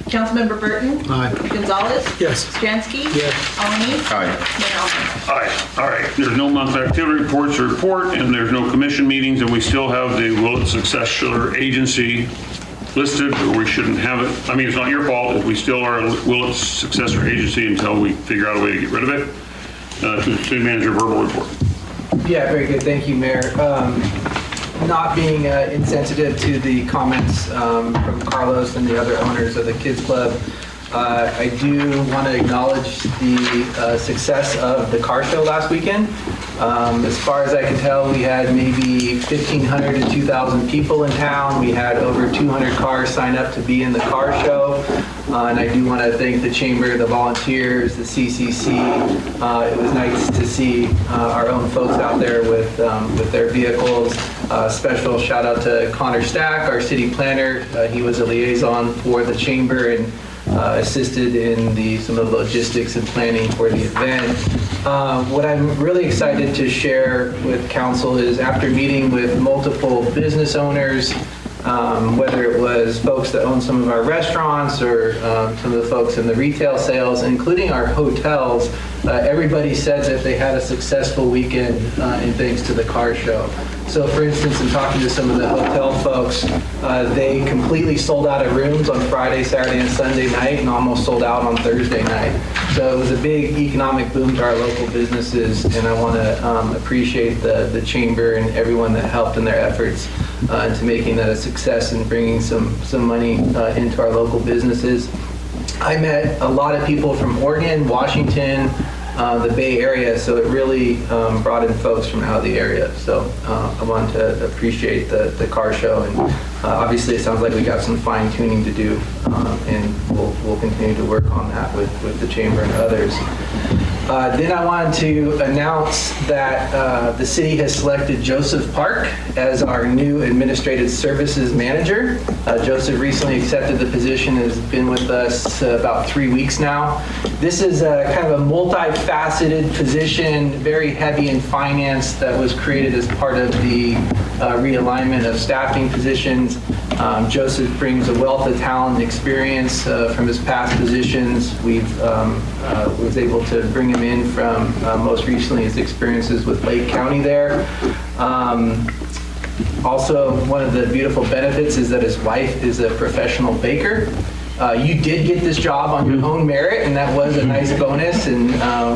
Councilmember Burton? Aye. Gonzalez? Yes. Stransky? Yes. Alanis? Aye. Mayor Almond? Aye. All right, there's no monthly activity reports to report, and there's no commission meetings, and we still have the Willits Successor Agency listed, or we shouldn't have it. I mean, it's not your fault. We still are a Willits Successor Agency until we figure out a way to get rid of it. To the city manager, verbal report. Yeah, very good. Thank you, Mayor. Not being insensitive to the comments from Carlos and the other owners of the Kids Club, I do want to acknowledge the success of the car show last weekend. As far as I can tell, we had maybe 1,500 to 2,000 people in town. We had over 200 cars sign up to be in the car show. And I do want to thank the Chamber, the volunteers, the CCC. It was nice to see our own folks out there with their vehicles. Special shout out to Connor Stack, our city planner. He was a liaison for the Chamber and assisted in some of the logistics and planning for the event. What I'm really excited to share with council is after meeting with multiple business owners, whether it was folks that own some of our restaurants or some of the folks in the retail sales, including our hotels, everybody said that they had a successful weekend in thanks to the car show. So for instance, in talking to some of the hotel folks, they completely sold out of rooms on Friday, Saturday, and Sunday night, and almost sold out on Thursday night. So it was a big economic boom to our local businesses, and I want to appreciate the chamber and everyone that helped in their efforts into making that a success and bringing some money into our local businesses. I met a lot of people from Oregon, Washington, the Bay Area, so it really brought in folks from out of the area. So I wanted to appreciate the car show, and obviously it sounds like we got some fine tuning to do, and we'll continue to work on that with the chamber and others. Then I wanted to announce that the city has selected Joseph Park as our new administrative services manager. Joseph recently accepted the position, has been with us about 3 weeks now. This is a kind of a multifaceted position, very heavy in finance, that was created as part of the realignment of staffing positions. Joseph brings a wealth of talent and experience from his past positions. Was able to bring him in from most recently his experiences with Lake County there. Also, one of the beautiful benefits is that his wife is a professional baker. You did get this job on your own merit, and that was a nice bonus, and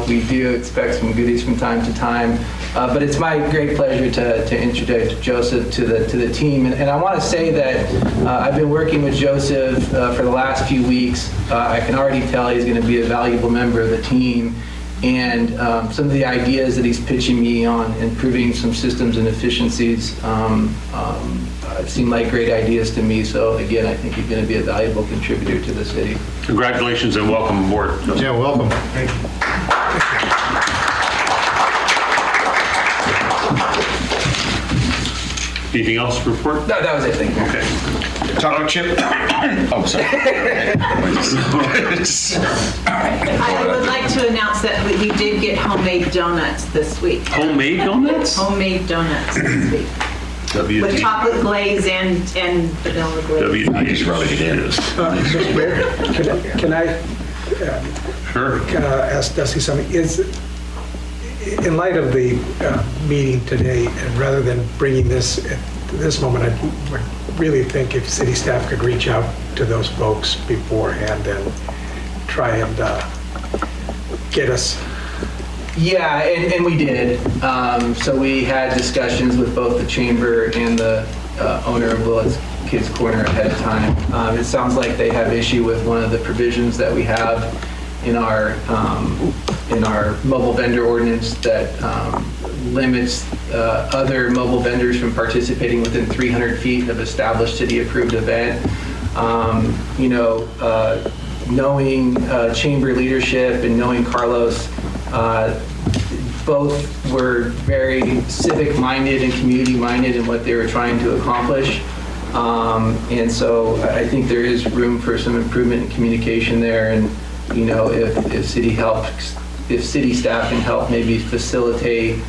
we do expect some goodies from time to time. But it's my great pleasure to introduce Joseph to the team. And I want to say that I've been working with Joseph for the last few weeks. I can already tell he's going to be a valuable member of the team. And some of the ideas that he's pitching me on improving some systems and efficiencies seem like great ideas to me. So again, I think he's going to be a valuable contributor to the city. Congratulations and welcome aboard. Yeah, welcome. Thank you. Anything else to report? No, that was it. Thank you. Okay. Taco chip? Oh, sorry. I would like to announce that we did get homemade donuts this week. Homemade donuts? Homemade donuts this week. With chocolate glaze and vanilla glaze. I just wrote it in. Mr. Mayor, can I Sure. ask Dusty something? In light of the meeting today, and rather than bringing this at this moment, I would really think if city staff could reach out to those folks beforehand and try and get us. Yeah, and we did. So we had discussions with both the chamber and the owner of Willits Kids Corner ahead of time. It sounds like they have issue with one of the provisions that we have in our mobile vendor ordinance that limits other mobile vendors from participating within 300 feet of established city-approved event. Knowing chamber leadership and knowing Carlos, both were very civic-minded and community-minded in what they were trying to accomplish. And so I think there is room for some improvement in communication there. And if city staff can help maybe facilitate,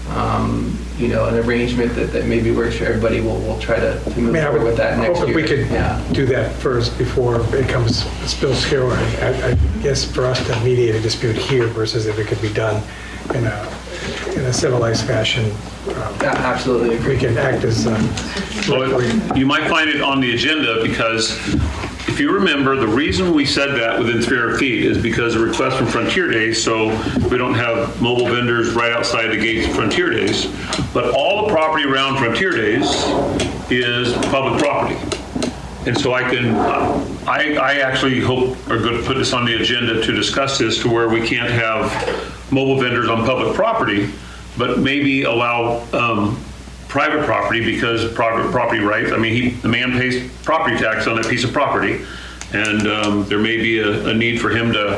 an arrangement that maybe works for everybody, we'll try to move forward with that next year. Hope we could do that first before it spills here. I guess for us to mediate a dispute here versus if it could be done in a civilized fashion. Absolutely agree. We can act as. Well, you might find it on the agenda because if you remember, the reason we said that within 300 feet is because of request from Frontier Days, so we don't have mobile vendors right outside the gates of Frontier Days. But all the property around Frontier Days is public property. And so I actually hope are going to put this on the agenda to discuss this to where we can't have mobile vendors on public property, but maybe allow private property because private property rights, the man pays property tax on that piece of property, and there may be a need for him to,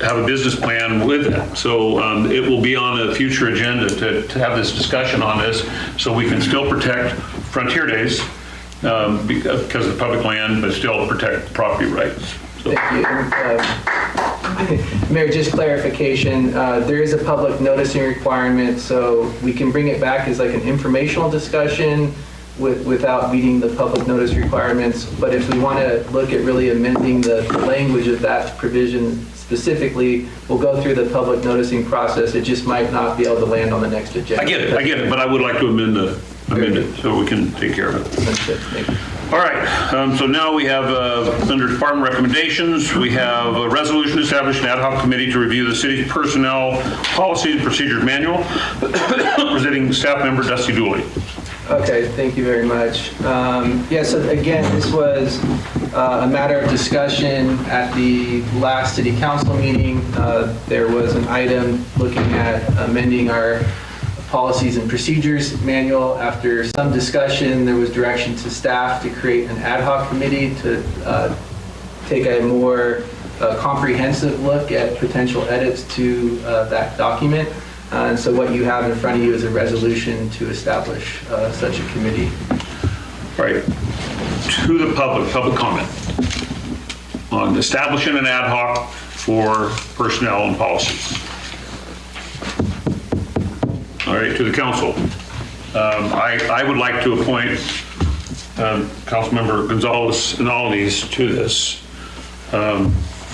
have a business plan with it. So it will be on a future agenda to have this discussion on this so we can still protect Frontier Days because of the public land, but still protect property rights. So. Thank you. Mayor, just clarification, there is a public noticing requirement, so we can bring it back as like an informational discussion without meeting the public notice requirements. But if we want to look at really amending the language of that provision specifically will go through the public noticing process. It just might not be able to land on the next agenda. I get it, but I would like to amend it so we can take care of it. Thank you. All right, so now we have, under department recommendations, we have a resolution establishing an ad hoc committee to review the city's personnel policies and procedures manual, presenting staff member Dusty Dooley. Okay, thank you very much. Yeah, so again, this was a matter of discussion at the last city council meeting. There was an item looking at amending our policies and procedures manual. After some discussion, there was direction to staff to create an ad hoc committee to take a more comprehensive look at potential edits to that document. And so what you have in front of you is a resolution to establish such a committee. All right, to the public comment on establishing an ad hoc for personnel and policies. All right, to the council. I would like to appoint Councilmember Gonzalez and Alanis to this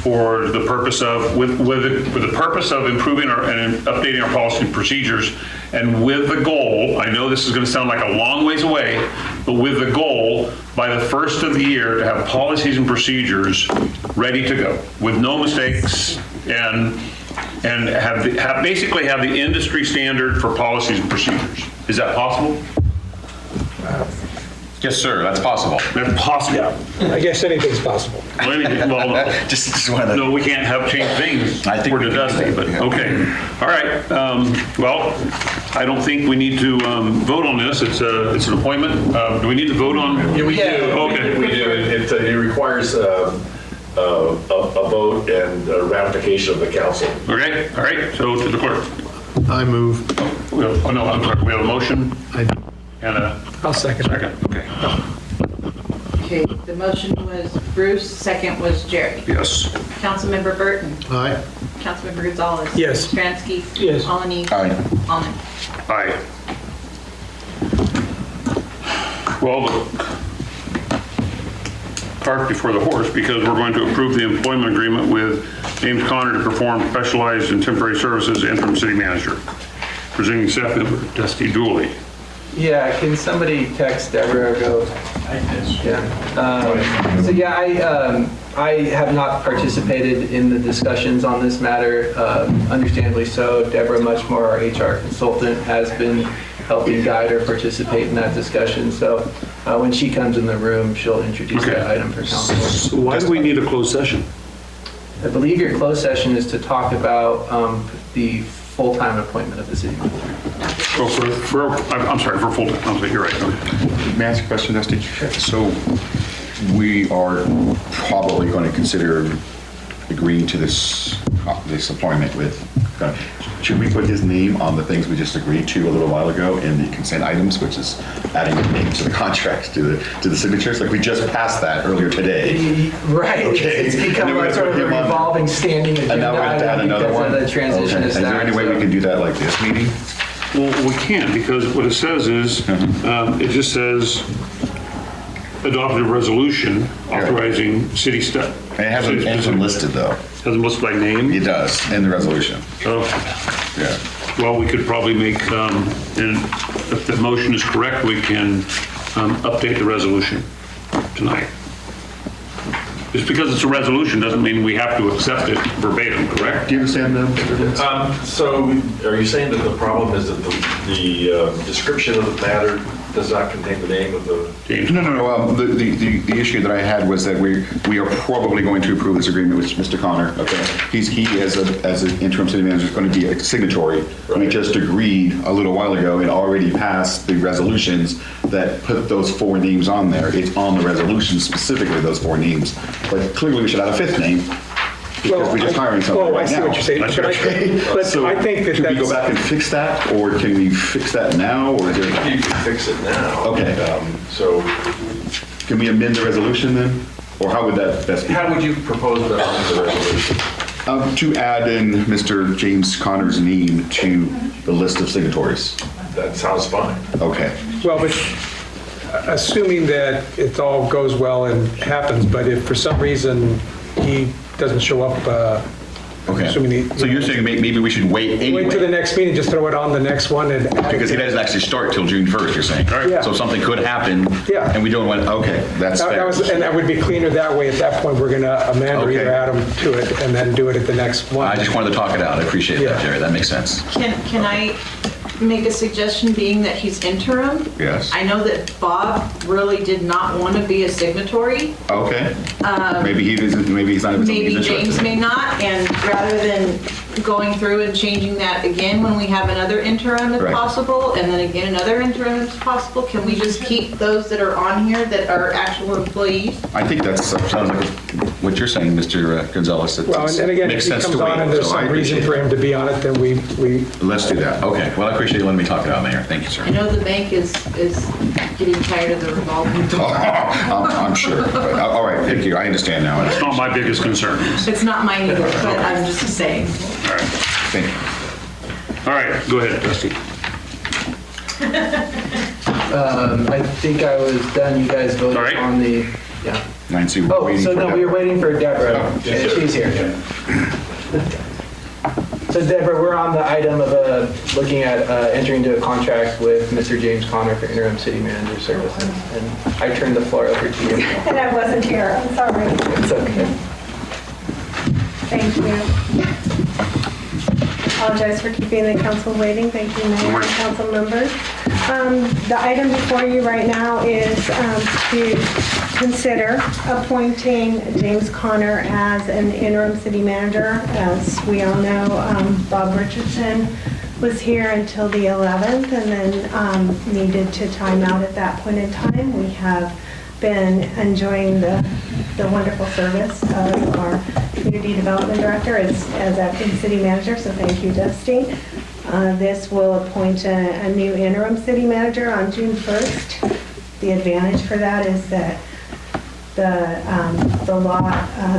for the purpose of, with the purpose of improving and updating our policy and procedures, and with the goal, I know this is going to sound like a long ways away, but with the goal by the first of the year to have policies and procedures ready to go with no mistakes and basically have the industry standard for policies and procedures. Is that possible? Yes, sir, that's possible. That's possible. I guess anything's possible. Well, anything, well, Just wanted no, we can't have change things. I think we're we can do Dusty, that, but yeah. okay. All right. Well, I don't think we need to vote on this. It's an appointment. Do we need to vote on? Yeah, we do. Okay. We do. It requires a vote and a ratification of the council. Okay. All right. So to the clerk. I move. Oh no, I'm sorry. We have a motion and a I'll second. second. Okay. Okay, the motion was Bruce, second was Jerry. Yes. Councilmember Burton. Aye. Councilmember Gonzalez. Yes. Stransky. Yes. Alanis. Aye. Almond. Aye. Well, the cart before the horse, because we're going to approve the employment agreement with James Conner to perform specialized and temporary services as interim city manager. Presenting staff member Dusty Dooley. Yeah, can somebody text Deborah or go? Yeah. So yeah, I have not participated in the discussions on this matter, understandably so. Deborah, much more our HR consultant, has been helping guide or participate in that discussion. So when she comes in the room, she'll introduce that item for council. So why do we need a closed session? I believe your closed session is to talk about the full-time appointment of the city manager. Oh, I'm sorry, for full time. Okay, you're right. May I ask a question, Dusty? So we are probably going to consider agreeing to this appointment with, should we put his name on the things we just agreed to a little while ago in the consent items, which is adding a name to the contracts, to the signatures? Like we just passed that earlier today. Right. Okay. It's become And then we're a sort of a gonna put him on. revolving standing agenda And now we're going to add item another because one? of the transition Okay. of Is there staff. any way we can do that like this meeting? Well, we can, because what it says is, it just says adopted a resolution authorizing city stuff. And it hasn't listed though. Hasn't listed by name? It does in the resolution. Oh, Yeah. well, we could probably make, and if the motion is correct, we can update the resolution tonight. Just because it's a resolution doesn't mean we have to accept it verbatim, correct? Do you understand that, Mr. Vince? So are you saying that the problem is that the description of the matter does not contain the name of the... James? No. The issue that I had was that we are probably going to approve this agreement with Mr. Connor. Okay. He as an interim city manager is going to be a signatory. Right. We just agreed a little while ago and already passed the resolutions that put those 4 names on there. It's on the resolution specifically those 4 names. But clearly we should add a 5th name because we're just hiring someone right now. I see what you're saying. But So I think that should we go back and fix that, or can we fix that now, or is there? You can fix it now. Okay. So Can we amend the resolution then? Or how would that best be? how would you propose that on the resolution? To add in Mr. James Connor's name to the list of signatories. That sounds fine. Okay. Well, but assuming that it all goes well and happens, but if for some reason he doesn't show up Okay. Assuming So you're saying maybe we should wait anyway? Wait till the next meeting, just throw it on the next one and. Because he doesn't actually start till June 1st, you're saying? Yeah. So something could happen. Yeah. And we don't want, okay, that's fair. And that would be cleaner that way. At that point, we're going to amend or Okay. either add them to it and then do it at the next one. I just wanted to talk it out. I appreciate that, Yeah. Jerry. That makes sense. Can I make a suggestion, being that he's interim? Yes. I know that Bob really did not want to be a signatory. Okay. Maybe he's not even something Maybe he's James interested may not, and rather than going through and changing that again when we have another interim if Right. possible, and then again another interim if possible, can we just keep those that are on here that are actual employees? I think that sounds like what you're saying, Mr. Gonzalez. It Well, and again, if makes he sense comes to wait. on and there's So I some reason appreciate for him to be on it, then we Let's do that. Okay. Well, I appreciate you letting me talk it out, Mayor. Thank you, sir. I know the bank is getting tired of the revolving door. I'm sure. But, all right. Thank you. I understand now. It's not my biggest concern. It's not mine either, but I'm just saying. All right. Thank you. All right, go ahead, Dusty. I think I was done. You guys voted All right. on the, yeah. 9C, we're Oh, waiting so for no, that. we were waiting for Deborah. yes, sir. She's here. So Deborah, we're on the item of looking at entering into a contract with Mr. James Conner for interim city manager services. And I turn the floor over to you. And I wasn't here, I'm sorry. It's okay. Thank you. Apologize for keeping the council waiting. Thank you, Mayor and council members. The item before you right now is to consider appointing James Conner as an interim city manager. As we all know, Bob Richardson was here until the 11th and then needed to time out at that point in time. We have been enjoying the wonderful service of our community development director as acting city manager, so thank you, Dusty. This will appoint a new interim city manager on June 1st. The advantage for that is that the law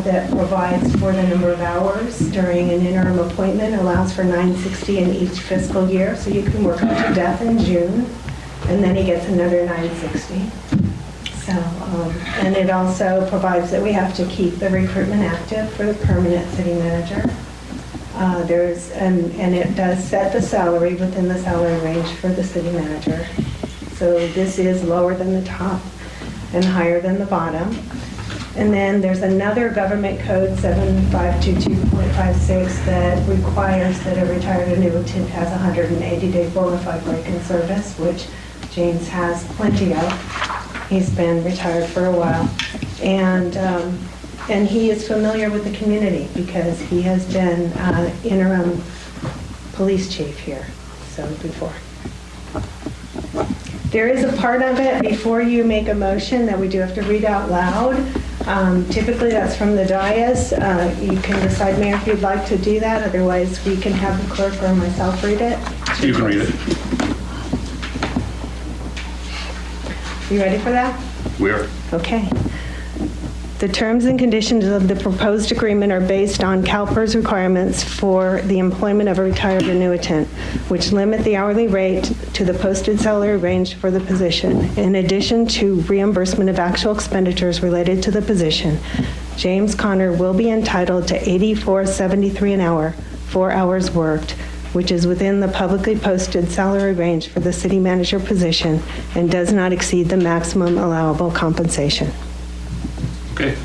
that provides for the number of hours during an interim appointment allows for 960 in each fiscal year, so you can work up to death in June, and then he gets another 960. So, and it also provides that we have to keep the recruitment active for the permanent city manager. And it does set the salary within the salary range for the city manager. So this is lower than the top and higher than the bottom. And then there's another government code, 7522.56, that requires that a retired annuitant has a 180-day bona fide break in service, which James has plenty of. He's been retired for a while. And he is familiar with the community because he has been interim police chief here, so before. There is a part of it before you make a motion that we do have to read out loud. Typically that's from the dais. You can decide, Mayor, if you'd like to do that. Otherwise, we can have the clerk or myself read it. You can read it. You ready for that? We are. Okay. The terms and conditions of the proposed agreement are based on CalPERS requirements for the employment of a retired annuitant, which limit the hourly rate to the posted salary range for the position. In addition to reimbursement of actual expenditures related to the position, James Conner will be entitled to $84.73 an hour, 4 hours worked, which is within the publicly posted salary range for the city manager position and does not exceed the maximum allowable compensation. Okay.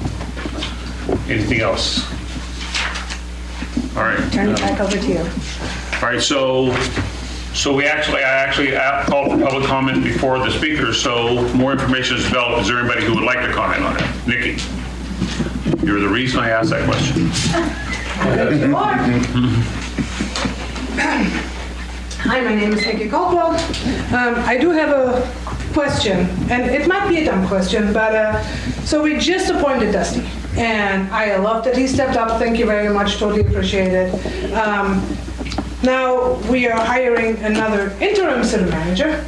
Anything else? All right. Turn it back over to you. All right, so I actually called for public comment before the speakers, so more information is developed. Is there anybody who would like to comment on it? Nikki, you're the reason I asked that question. Hi, my name is Nikki Caldwell. I do have a question, and it might be a dumb question, but so we just appointed Dusty, and I love that he stepped up. Thank you very much, totally appreciate it. Now we are hiring another interim city manager,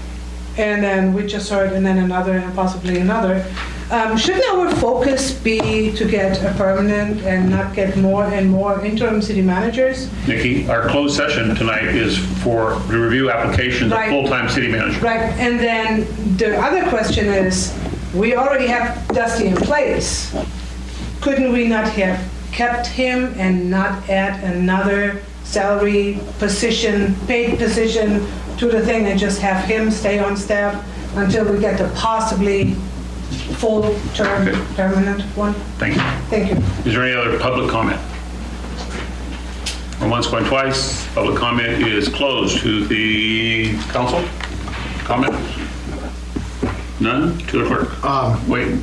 and then we just heard, and then another, and possibly another. Shouldn't our focus be to get a permanent and not get more and more interim city managers? Nikki, our closed session tonight is for the review applications of Right. full-time city manager. Right, and then the other question is, we already have Dusty in place. Couldn't we not have kept him and not add another salary position, paid position to the thing, and just have him stay on staff until we get the possibly full-term, Okay. permanent one? Thank you. Thank you. Is there any other public comment? Going once, going twice. Public comment is closed. To the council? Comment? None? To the clerk? Wait.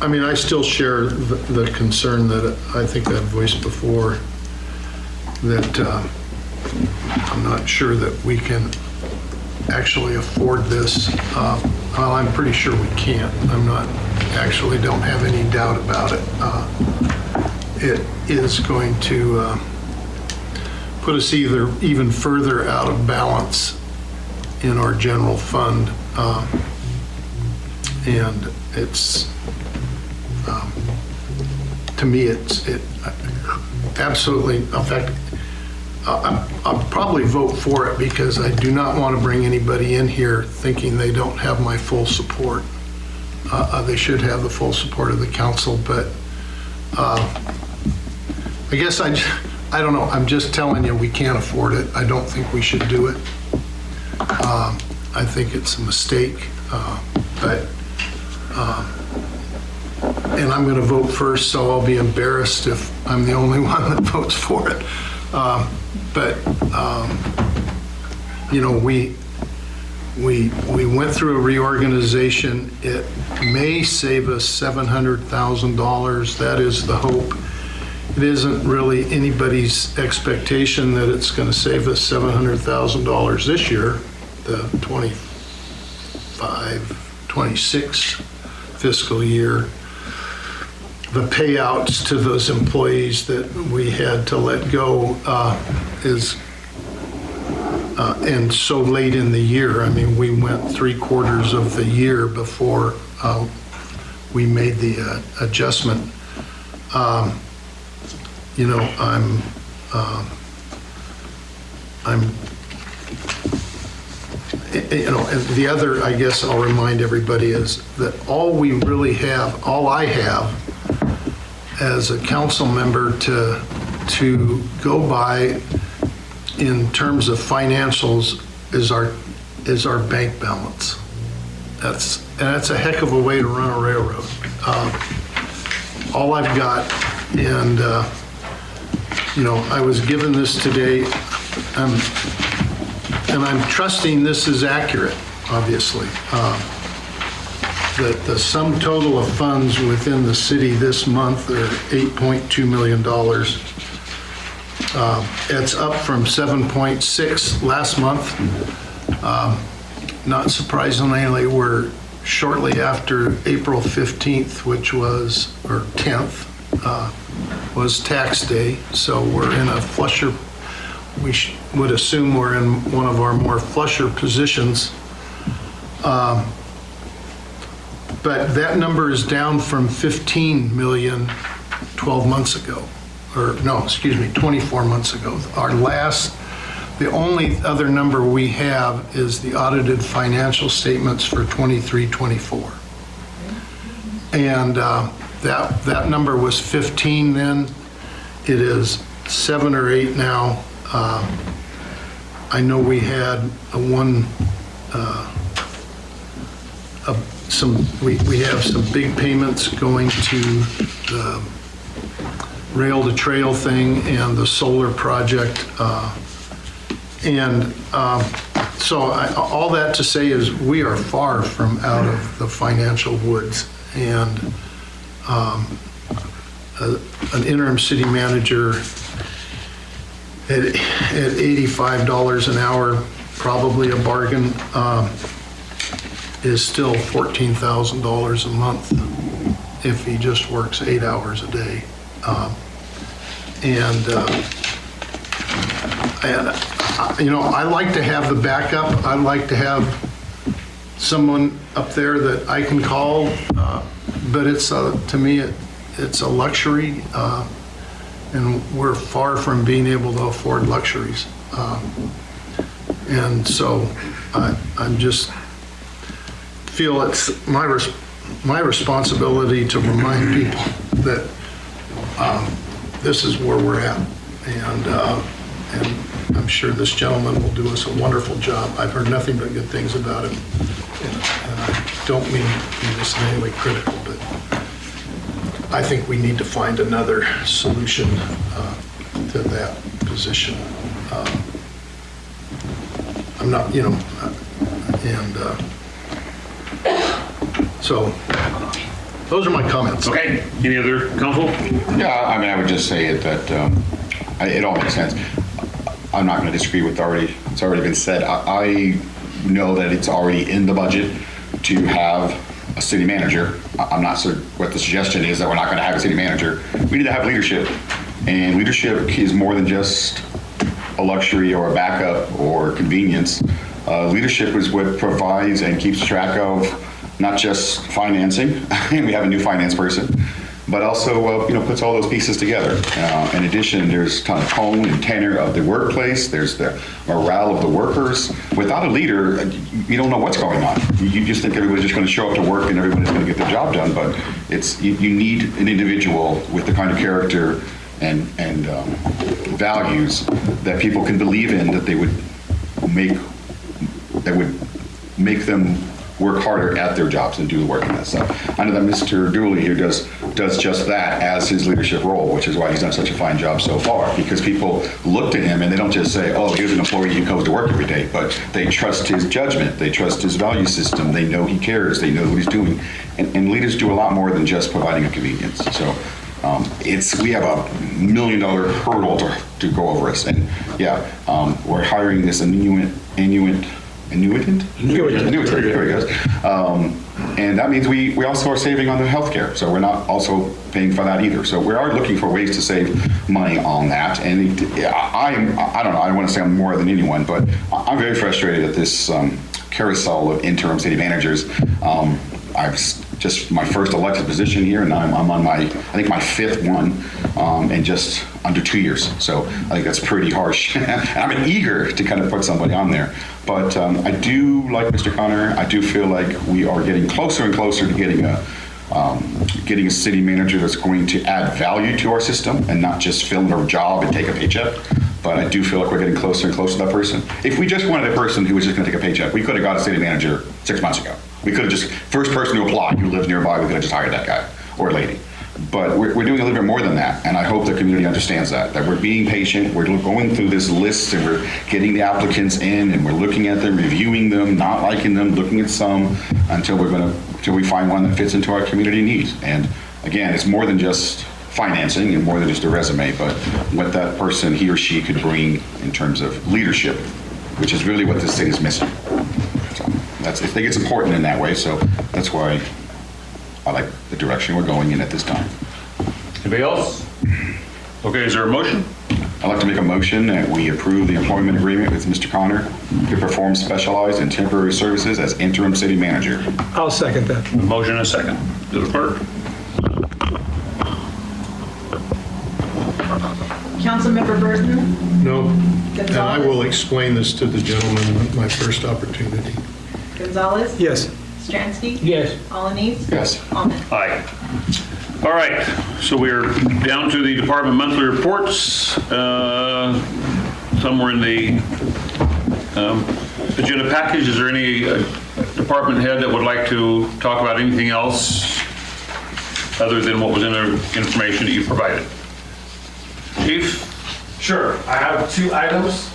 I mean, I still share the concern that I think I've voiced before, that I'm not sure that we can actually afford this. Well, I'm pretty sure we can't. Don't have any doubt about it. It is going to put us even further out of balance in our general fund. And it's, to me, it absolutely, in fact, I'll probably vote for it because I do not want to bring anybody in here thinking they don't have my full support. They should have the full support of the council, but I guess I don't know. I'm just telling you, we can't afford it. I don't think we should do it. I think it's a mistake, and I'm going to vote first, so I'll be embarrassed if I'm the only one that votes for it. You know, we went through a reorganization. It may save us $700,000. That is the hope. It isn't really anybody's expectation that it's going to save us $700,000 this year, the 25-26 fiscal year. The payouts to those employees that we had to let go and so late in the year. I mean, we went 3/4 of the year before we made the adjustment. You know, I'm you know, and the other, I guess I'll remind everybody, is that all I have as a council member to go by in terms of financials is our bank balance. That's a heck of a way to run a railroad. All I've got, and you know, I was given this today, and I'm trusting this is accurate, obviously. That the sum total of funds within the city this month are $8.2 million. It's up from 7.6 last month. Not surprisingly, we're shortly after April 15th, which was, or 10th, was tax day. So we're in a flusher, we would assume we're in one of our more flusher positions. But that number is down from 15 million 12 months ago, or no, excuse me, 24 months ago. The only other number we have is the audited financial statements for 23-24. And that number was 15 then. It is 7 or 8 now. I know we had we have some big payments going to the rail to trail thing and the solar project. So all that to say is we are far from out of the financial woods, and an interim city manager at $85 an hour, probably a bargain, is still $14,000 a month if he just works 8 hours a day. You know, I like to have the backup. I like to have someone up there that I can call, but it's to me it's a luxury, and we're far from being able to afford luxuries. And so I'm just feel it's my responsibility to remind people that this is where we're at. And I'm sure this gentleman will do us a wonderful job. I've heard nothing but good things about him. And I don't mean to be this in any way critical, but I think we need to find another solution to that position. I'm not, so those are my comments. Okay, any other council? Yeah, I mean, I would just say that it all makes sense. I'm not going to disagree with it's already been said. I know that it's already in the budget to have a city manager. I'm not sure what the suggestion is that we're not going to have a city manager. We need to have leadership. And leadership is more than just a luxury or a backup or convenience. Leadership is what provides and keeps track of not just financing, and we have a new finance person, but also puts all those pieces together. In addition, there's kind of tone and tenor of the workplace. There's the morale of the workers. Without a leader, you don't know what's going on. You just think everybody's just going to show up to work and everybody's going to get their job done. But you need an individual with the kind of character and values that people can believe in, that would make them work harder at their jobs and do the work in that stuff. I know that Mr. Dooley here does just that as his leadership role, which is why he's done such a fine job so far, because people look to him and they don't just say, oh, here's an employee who goes to work every day, but they trust his judgment, they trust his value system, they know he cares, they know what he's doing. And leaders do a lot more than just providing a convenience. So we have $1 million hurdle to go over us. And yeah, we're hiring this annuitant. Here he goes. And that means we also are saving on the healthcare, so we're not also paying for that either. So we are looking for ways to save money on that. And I don't know, I don't want to say I'm more than anyone, but I'm very frustrated at this carousel of interim city managers. I've just my first elected position here, and I'm on my fifth one, in just under 2 years. So I think that's pretty harsh. And I'm eager to kind of put somebody on there. But I do, like Mr. Connor, I do feel like we are getting closer and closer to getting a city manager that's going to add value to our system and not just fill in a job and take a paycheck. But I do feel like we're getting closer and closer to that person. If we just wanted a person who was just going to take a paycheck, we could have got a city manager 6 months ago. We could have just, first person to apply who lives nearby, we could have just hired that guy or lady. But we're doing a little bit more than that, and I hope the community understands that we're being patient, we're going through this list, and we're getting the applicants in, and we're looking at them, reviewing them, not liking them, looking at some, until we find one that fits into our community needs. And again, it's more than just financing and more than just a resume, but what that person, he or she, could bring in terms of leadership, which is really what this city is missing. So I think it's important in that way, so that's why I like the direction we're going in at this time. Anybody else? Okay, is there a motion? I'd like to make a motion that we approve the employment agreement with Mr. Connor to perform specialized and temporary services as interim city manager. I'll second that. A motion and a second. To the clerk. Councilmember Burton? No, and I will explain this to the gentleman at my first opportunity. Gonzalez? Yes. Stransky? Yes. Alanis? Yes. Almond? Aye. All right, so we're down to the department monthly reports. Somewhere in the agenda package, is there any department head that would like to talk about anything else other than what was in the information that you provided? Chief? Sure, I have 2 items.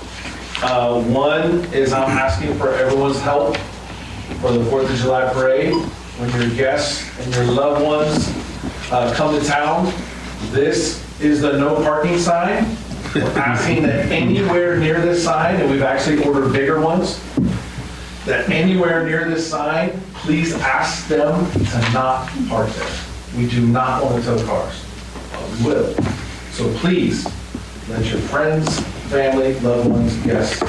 One is I'm asking for everyone's help for the 4th of July parade. When your guests and your loved ones come to town, this is the no parking sign. We're asking that anywhere near this sign, and we've actually ordered bigger ones, that anywhere near this sign, please ask them to not park there. We do not want to tow cars. We will. So please, let your friends, family, loved ones, guests,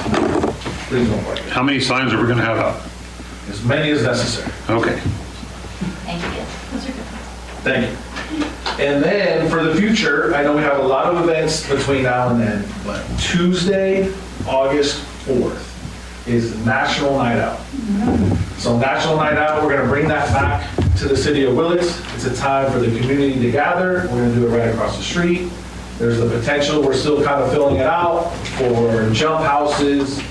please don't park there. How many signs are we going to have up? As many as necessary. Okay. Thank you. Thank you. And then for the future, I know we have a lot of events between now and then, but Tuesday, August 4th is National Night Out. So National Night Out, we're going to bring that back to the city of Willits. It's a time for the community to gather. We're going to do it right across the street. There's the potential, we're still kind of filling it out, for jump houses,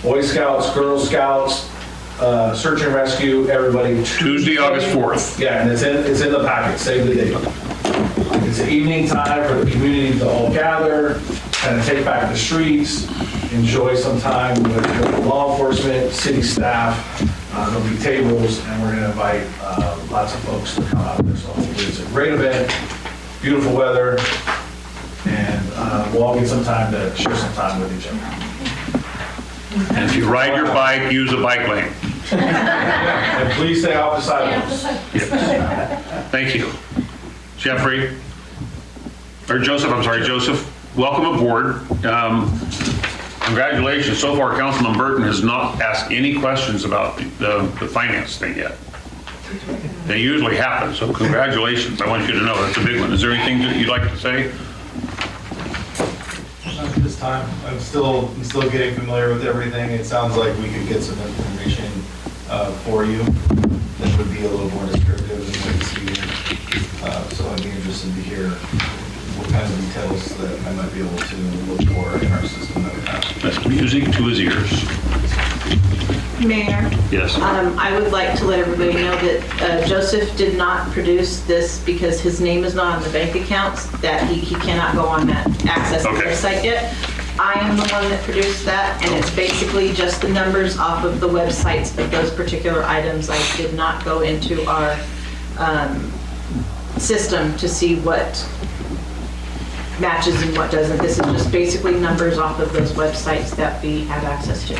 Boy Scouts, Girl Scouts, search and rescue, everybody. Tuesday, August 4th. Yeah, and it's in the packet, save the date. It's an evening time for the community to all gather, kind of take back the streets, enjoy some time with law enforcement, city staff. There'll be tables, and we're going to invite lots of folks to come out there. So hopefully it's a great event, beautiful weather, and we'll all get some time to share some time with each other. And if you ride your bike, use a bike lane. And please stay off the sidewalks. Yes. Thank you. Jeffrey, or Joseph, I'm sorry, Joseph, welcome aboard. Congratulations. So far, Councilman Burton has not asked any questions about the finance thing yet. They usually happen, so congratulations. I want you to know that's a big one. Is there anything that you'd like to say? Not at this time. I'm still getting familiar with everything. It sounds like we could get some information for you that would be a little more descriptive than what you see here. So I'd be interested to hear what kinds of details that I might be able to look for in our system that we have. That's music to his ears. Mayor? Yes. I would like to let everybody know that Joseph did not produce this because his name is not on the bank accounts, that he cannot go on that, access the website yet. I am the one that produced that, and it's basically just the numbers off of the websites of those particular items. I did not go into our system to see what matches and what doesn't. This is just basically numbers off of those websites that we have access to.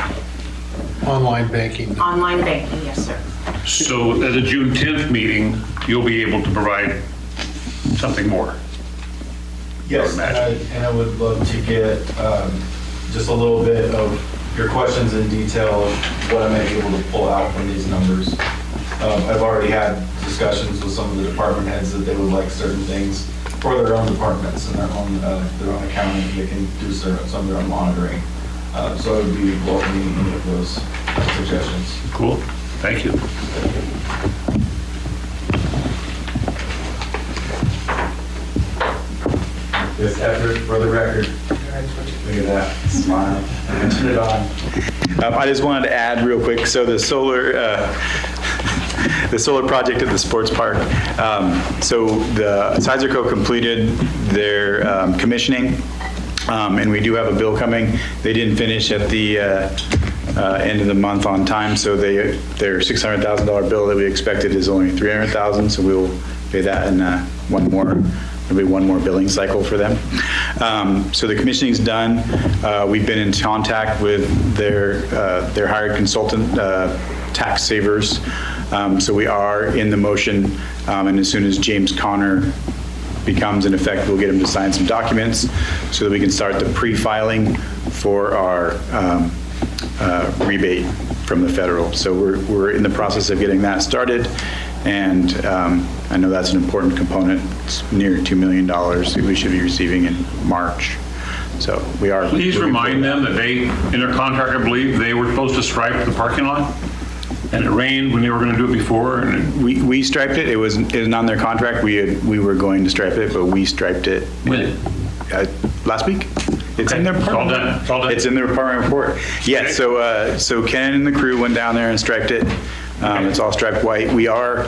Online banking. Online banking, yes, sir. So at the June 10th meeting, you'll be able to provide something more. Yes, and I would love to get just a little bit of your questions in detail of what I might be able to pull out from these numbers. I've already had discussions with some of the department heads that they would like certain things for their own departments and their own accounting. They can do some of their own monitoring. So I would be welcoming any of those suggestions. Cool. Thank you. This effort for the record. Look at that smile. Turn it on. I just wanted to add real quick, so the solar project at the sports park, so the Sizerco completed their commissioning, and we do have a bill coming. They didn't finish at the end of the month on time, so their $600,000 bill that we expected is only $300,000, so we'll pay that in there'll be one more billing cycle for them. So the commissioning's done. We've been in contact with their hired consultant, Tax Savers. So we are in the motion, and as soon as James Conner becomes in effect, we'll get him to sign some documents so that we can start the pre-filing for our rebate from the federal. So we're in the process of getting that started. And I know that's an important component. It's near $2 million that we should be receiving in March. So we are. Please remind them that in their contract, I believe, they were supposed to stripe the parking lot. And it rained when they were going to do it before. And we striped it. It was on their contract. We were going to stripe it, but we striped it. When? Last week. It's in their department. It's all done. It's in their department report. Yes. Okay. So Ken and the crew went down there and striped it. It's all striped white. We are,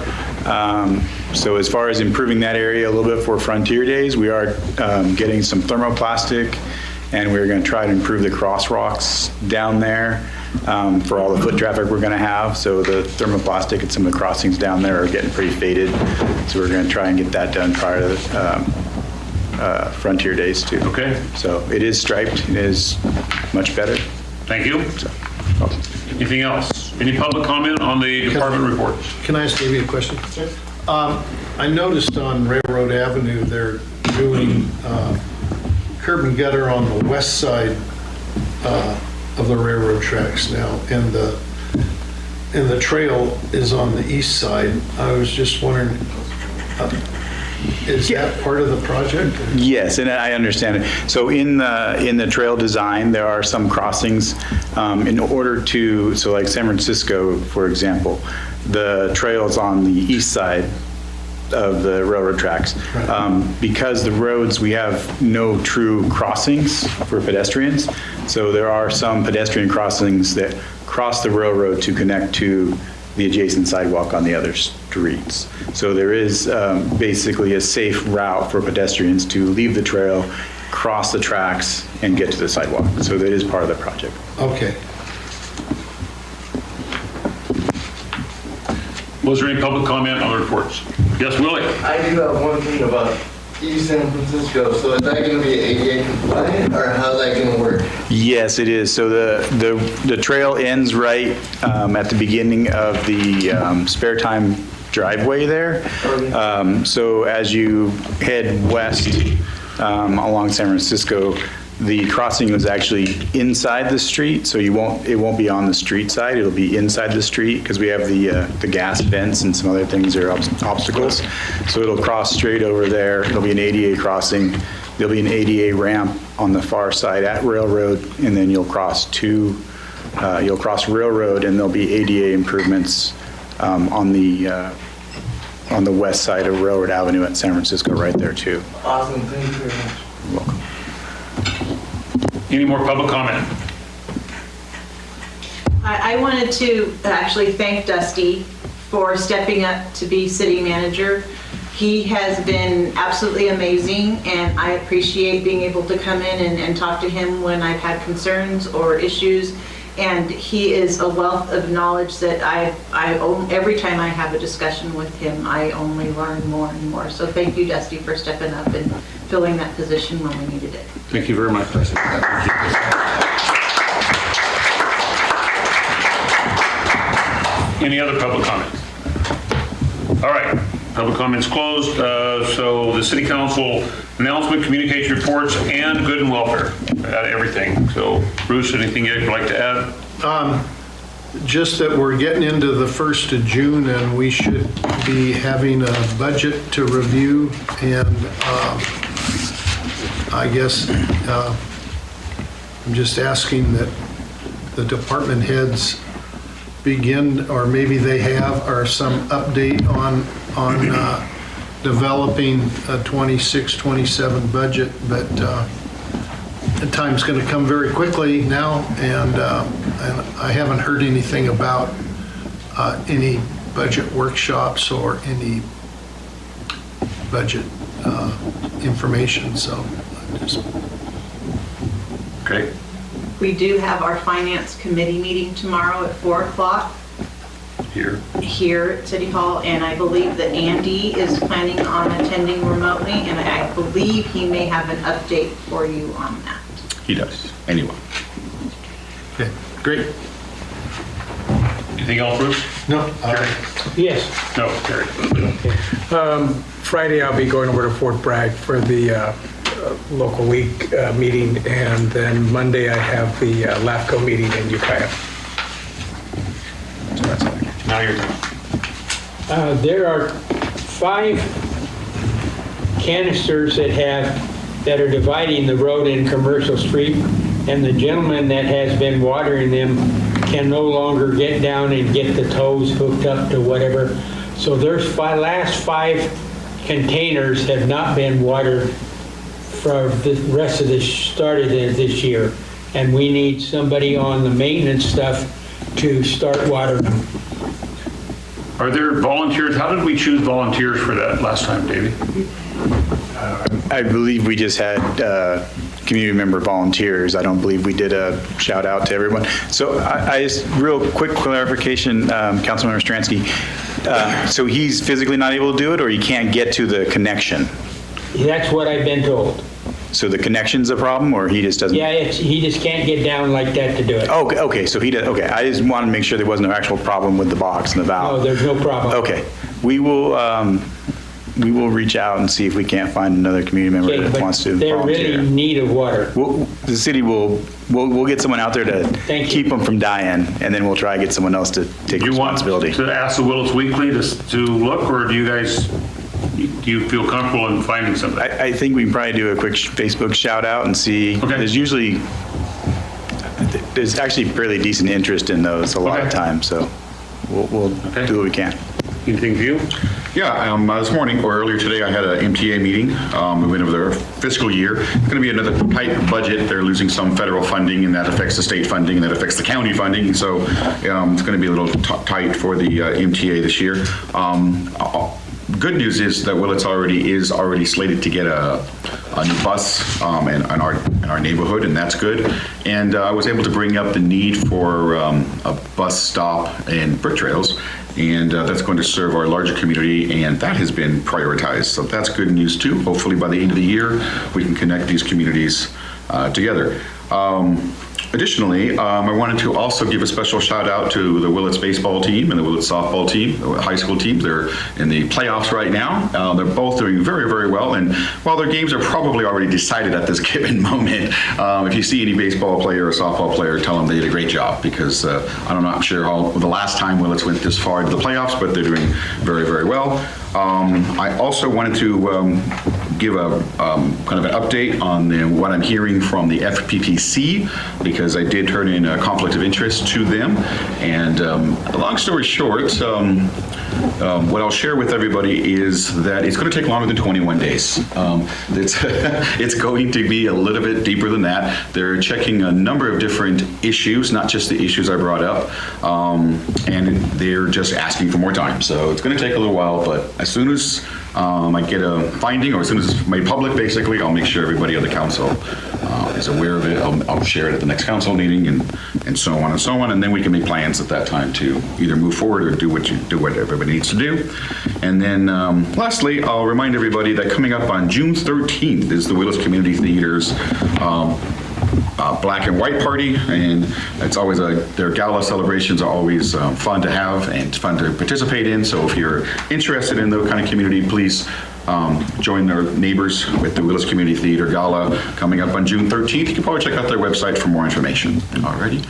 so as far as improving that area a little bit for Frontier Days, we are getting some thermoplastic, and we're going to try to improve the crosswalks down there for all the foot traffic we're going to have. So the thermoplastic at some of the crossings down there are getting pretty faded. So we're going to try and get that done prior to the Frontier Days too. Okay. So it is striped. It is much better. Thank you. Anything else? Any public comment on the department reports? Can I ask Davey a question? Sure. I noticed on Railroad Avenue, they're doing curb and gutter on the west side of the railroad tracks now, and the trail is on the east side. I was just wondering, is that part of the project? Yes, and I understand it. So in the trail design, there are some crossings in order to, so like San Francisco, for example, the trail's on the east side the railroad tracks. Because the roads, we have no true crossings for pedestrians. So there are some pedestrian crossings that cross the railroad to connect to the adjacent sidewalk on the other streets. So there is basically a safe route for pedestrians to leave the trail, cross the tracks, and get to the sidewalk. So that is part of the project. Okay. Was there any public comment on the reports? Yes, Willie? I do have one thing about East San Francisco. So is that going to be ADA compliant, or how's that going to work? Yes, it is. So the trail ends right at the beginning of the spare time driveway there. So as you head west along San Francisco, the crossing was actually inside the street, so it won't be on the street side. It'll be inside the street because we have the gas fence and some other things that are obstacles. So it'll cross straight over there. It'll be an ADA crossing. There'll be an ADA ramp on the far side at Railroad, and then you'll cross Railroad, and there'll be ADA improvements on the west side of Railroad Avenue at San Francisco right there too. Awesome. Thank you very much. You're welcome. Any more public comment? I wanted to actually thank Dusty for stepping up to be city manager. He has been absolutely amazing, and I appreciate being able to come in and talk to him when I've had concerns or issues. And he is a wealth of knowledge that every time I have a discussion with him, I only learn more and more. So thank you, Dusty, for stepping up and filling that position when we needed it. Thank you very much, Dusty. Any other public comments? All right, public comments closed. So the city council announcement, communication reports, and good and welfare, everything. So Bruce, anything you'd like to add? Just that we're getting into the 1st of June, and we should be having a budget to review, and I guess I'm just asking that the department heads begin, or maybe they have, or some update on developing a 26-27 budget, but the time's going to come very quickly now, and I haven't heard anything about any budget workshops or any budget information, so just... Okay. We do have our finance committee meeting tomorrow at 4 o'clock. Here at City Hall, and I believe that Andy is planning on attending remotely, and I believe he may have an update for you on that. He does, anyway. Okay, great. Anything else, Bruce? No. Yes. No, Terry. Friday, I'll be going over to Fort Bragg for the local league meeting, and then Monday I have the LAFCO meeting in Ukiah. So that's all. Now you're done. There are 5 canisters that are dividing the road in Commercial Street, and the gentleman that has been watering them can no longer get down and get the toes hooked up to whatever. So there's last 5 containers have not been watered for the rest of this started this year, and we need somebody on the maintenance stuff to start watering them. Are there volunteers? How did we choose volunteers for that last time, Davey? I believe we just had community member volunteers. I don't believe we did a shout out to everyone. So I just, real quick clarification, Councilmember Stransky. So he's physically not able to do it, or he can't get to the connection? That's what I've been told. So the connection's a problem, or he just doesn't? Yeah, he just can't get down like that to do it. Oh, okay, so he does, okay. I just wanted to make sure there wasn't an actual problem with the box and the valve. No, there's no problem. Okay. We will reach out and see if we can't find another community member Okay, that but wants to they're volunteer. really in need of water. The city we'll get someone out there to Thank you. keep them from dying, and then we'll try to get someone else to take Do you want responsibility. to ask the Willits Weekly to look, or do you feel comfortable in finding something? I think we can probably do a quick Facebook shout out and see. Okay. There's actually fairly decent interest in those a lot of Okay. times, so we'll Okay. do what we can. Anything for you? Yeah, this morning or earlier today, I had an MTA meeting. We went over their fiscal year. It's going to be another tight budget. They're losing some federal funding, and that affects the state funding, and that affects the county funding. So it's going to be a little tight for the MTA this year. Good news is that Willits is already slated to get a new bus in our neighborhood, and that's good. And I was able to bring up the need for a bus stop in Brick Trails, and that's going to serve our larger community, and that has been prioritized. So that's good news too. Hopefully by the end of the year, we can connect these communities together. Additionally, I wanted to also give a special shout out to the Willits baseball team and the Willits softball team, the high school teams. They're in the playoffs right now. They're both doing very, very well. And while their games are probably already decided at this given moment, if you see any baseball player or softball player, tell them they did a great job, because I'm not sure how the last time Willits went this far into the playoffs, but they're doing very, very well. I also wanted to give a kind of an update on what I'm hearing from the FPPC, because I did turn in a conflict of interest to them. And long story short, what I'll share with everybody is that it's going to take longer than 21 days. It's going to be a little bit deeper than that. They're checking a number of different issues, not just the issues I brought up, and they're just asking for more time. So it's going to take a little while, but as soon as I get a finding, or as soon as it's made public, basically, I'll make sure everybody on the council is aware of it. I'll share it at the next council meeting, and so on and so on, and then we can make plans at that time to either move forward or do what everybody needs to do. And then lastly, I'll remind everybody that coming up on June 13th is the Willits Community Theater's Black and White Party, and it's always their gala celebrations are always fun to have and fun to participate in. So if you're interested in that kind of community, please join their neighbors with the Willits Community Theater Gala coming up on June 13th. You can probably check out their website for more information. Alrighty.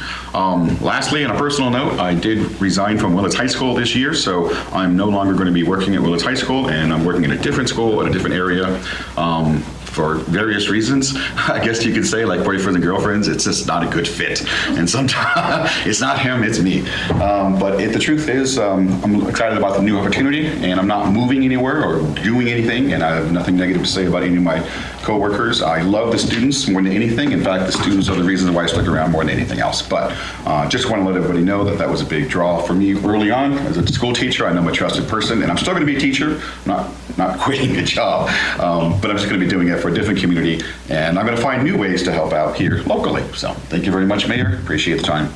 Lastly, on a personal note, I did resign from Willits High School this year, so I'm no longer going to be working at Willits High School, and I'm working in a different school in a different area. For various reasons, I guess you could say, like boyfriends and girlfriends, it's just not a good fit. And sometimes it's not him, it's me. But the truth is, I'm excited about the new opportunity, and I'm not moving anywhere or doing anything, and I have nothing negative to say about any of my coworkers. I love the students more than anything. In fact, the students are the reason why I stuck around more than anything else. But just want to let everybody know that that was a big draw for me early on. As a school teacher, I know I'm a trusted person, and I'm still going to be a teacher, not quitting a job, but I'm just going to be doing it for a different community, and I'm going to find new ways to help out here locally. So thank you very much, Mayor. Appreciate the time.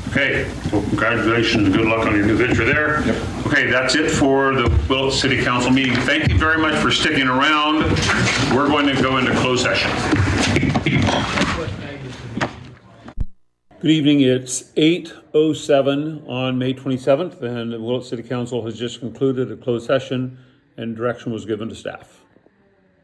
Okay, well, congratulations and good luck on your new venture there. Yep. Okay, that's it for the Willits City Council meeting. Thank you very much for sticking around. We're going to go into closed session. Good evening. It's 8:07 on May 27th, and the Willits City Council has just concluded a closed session, and direction was given to staff.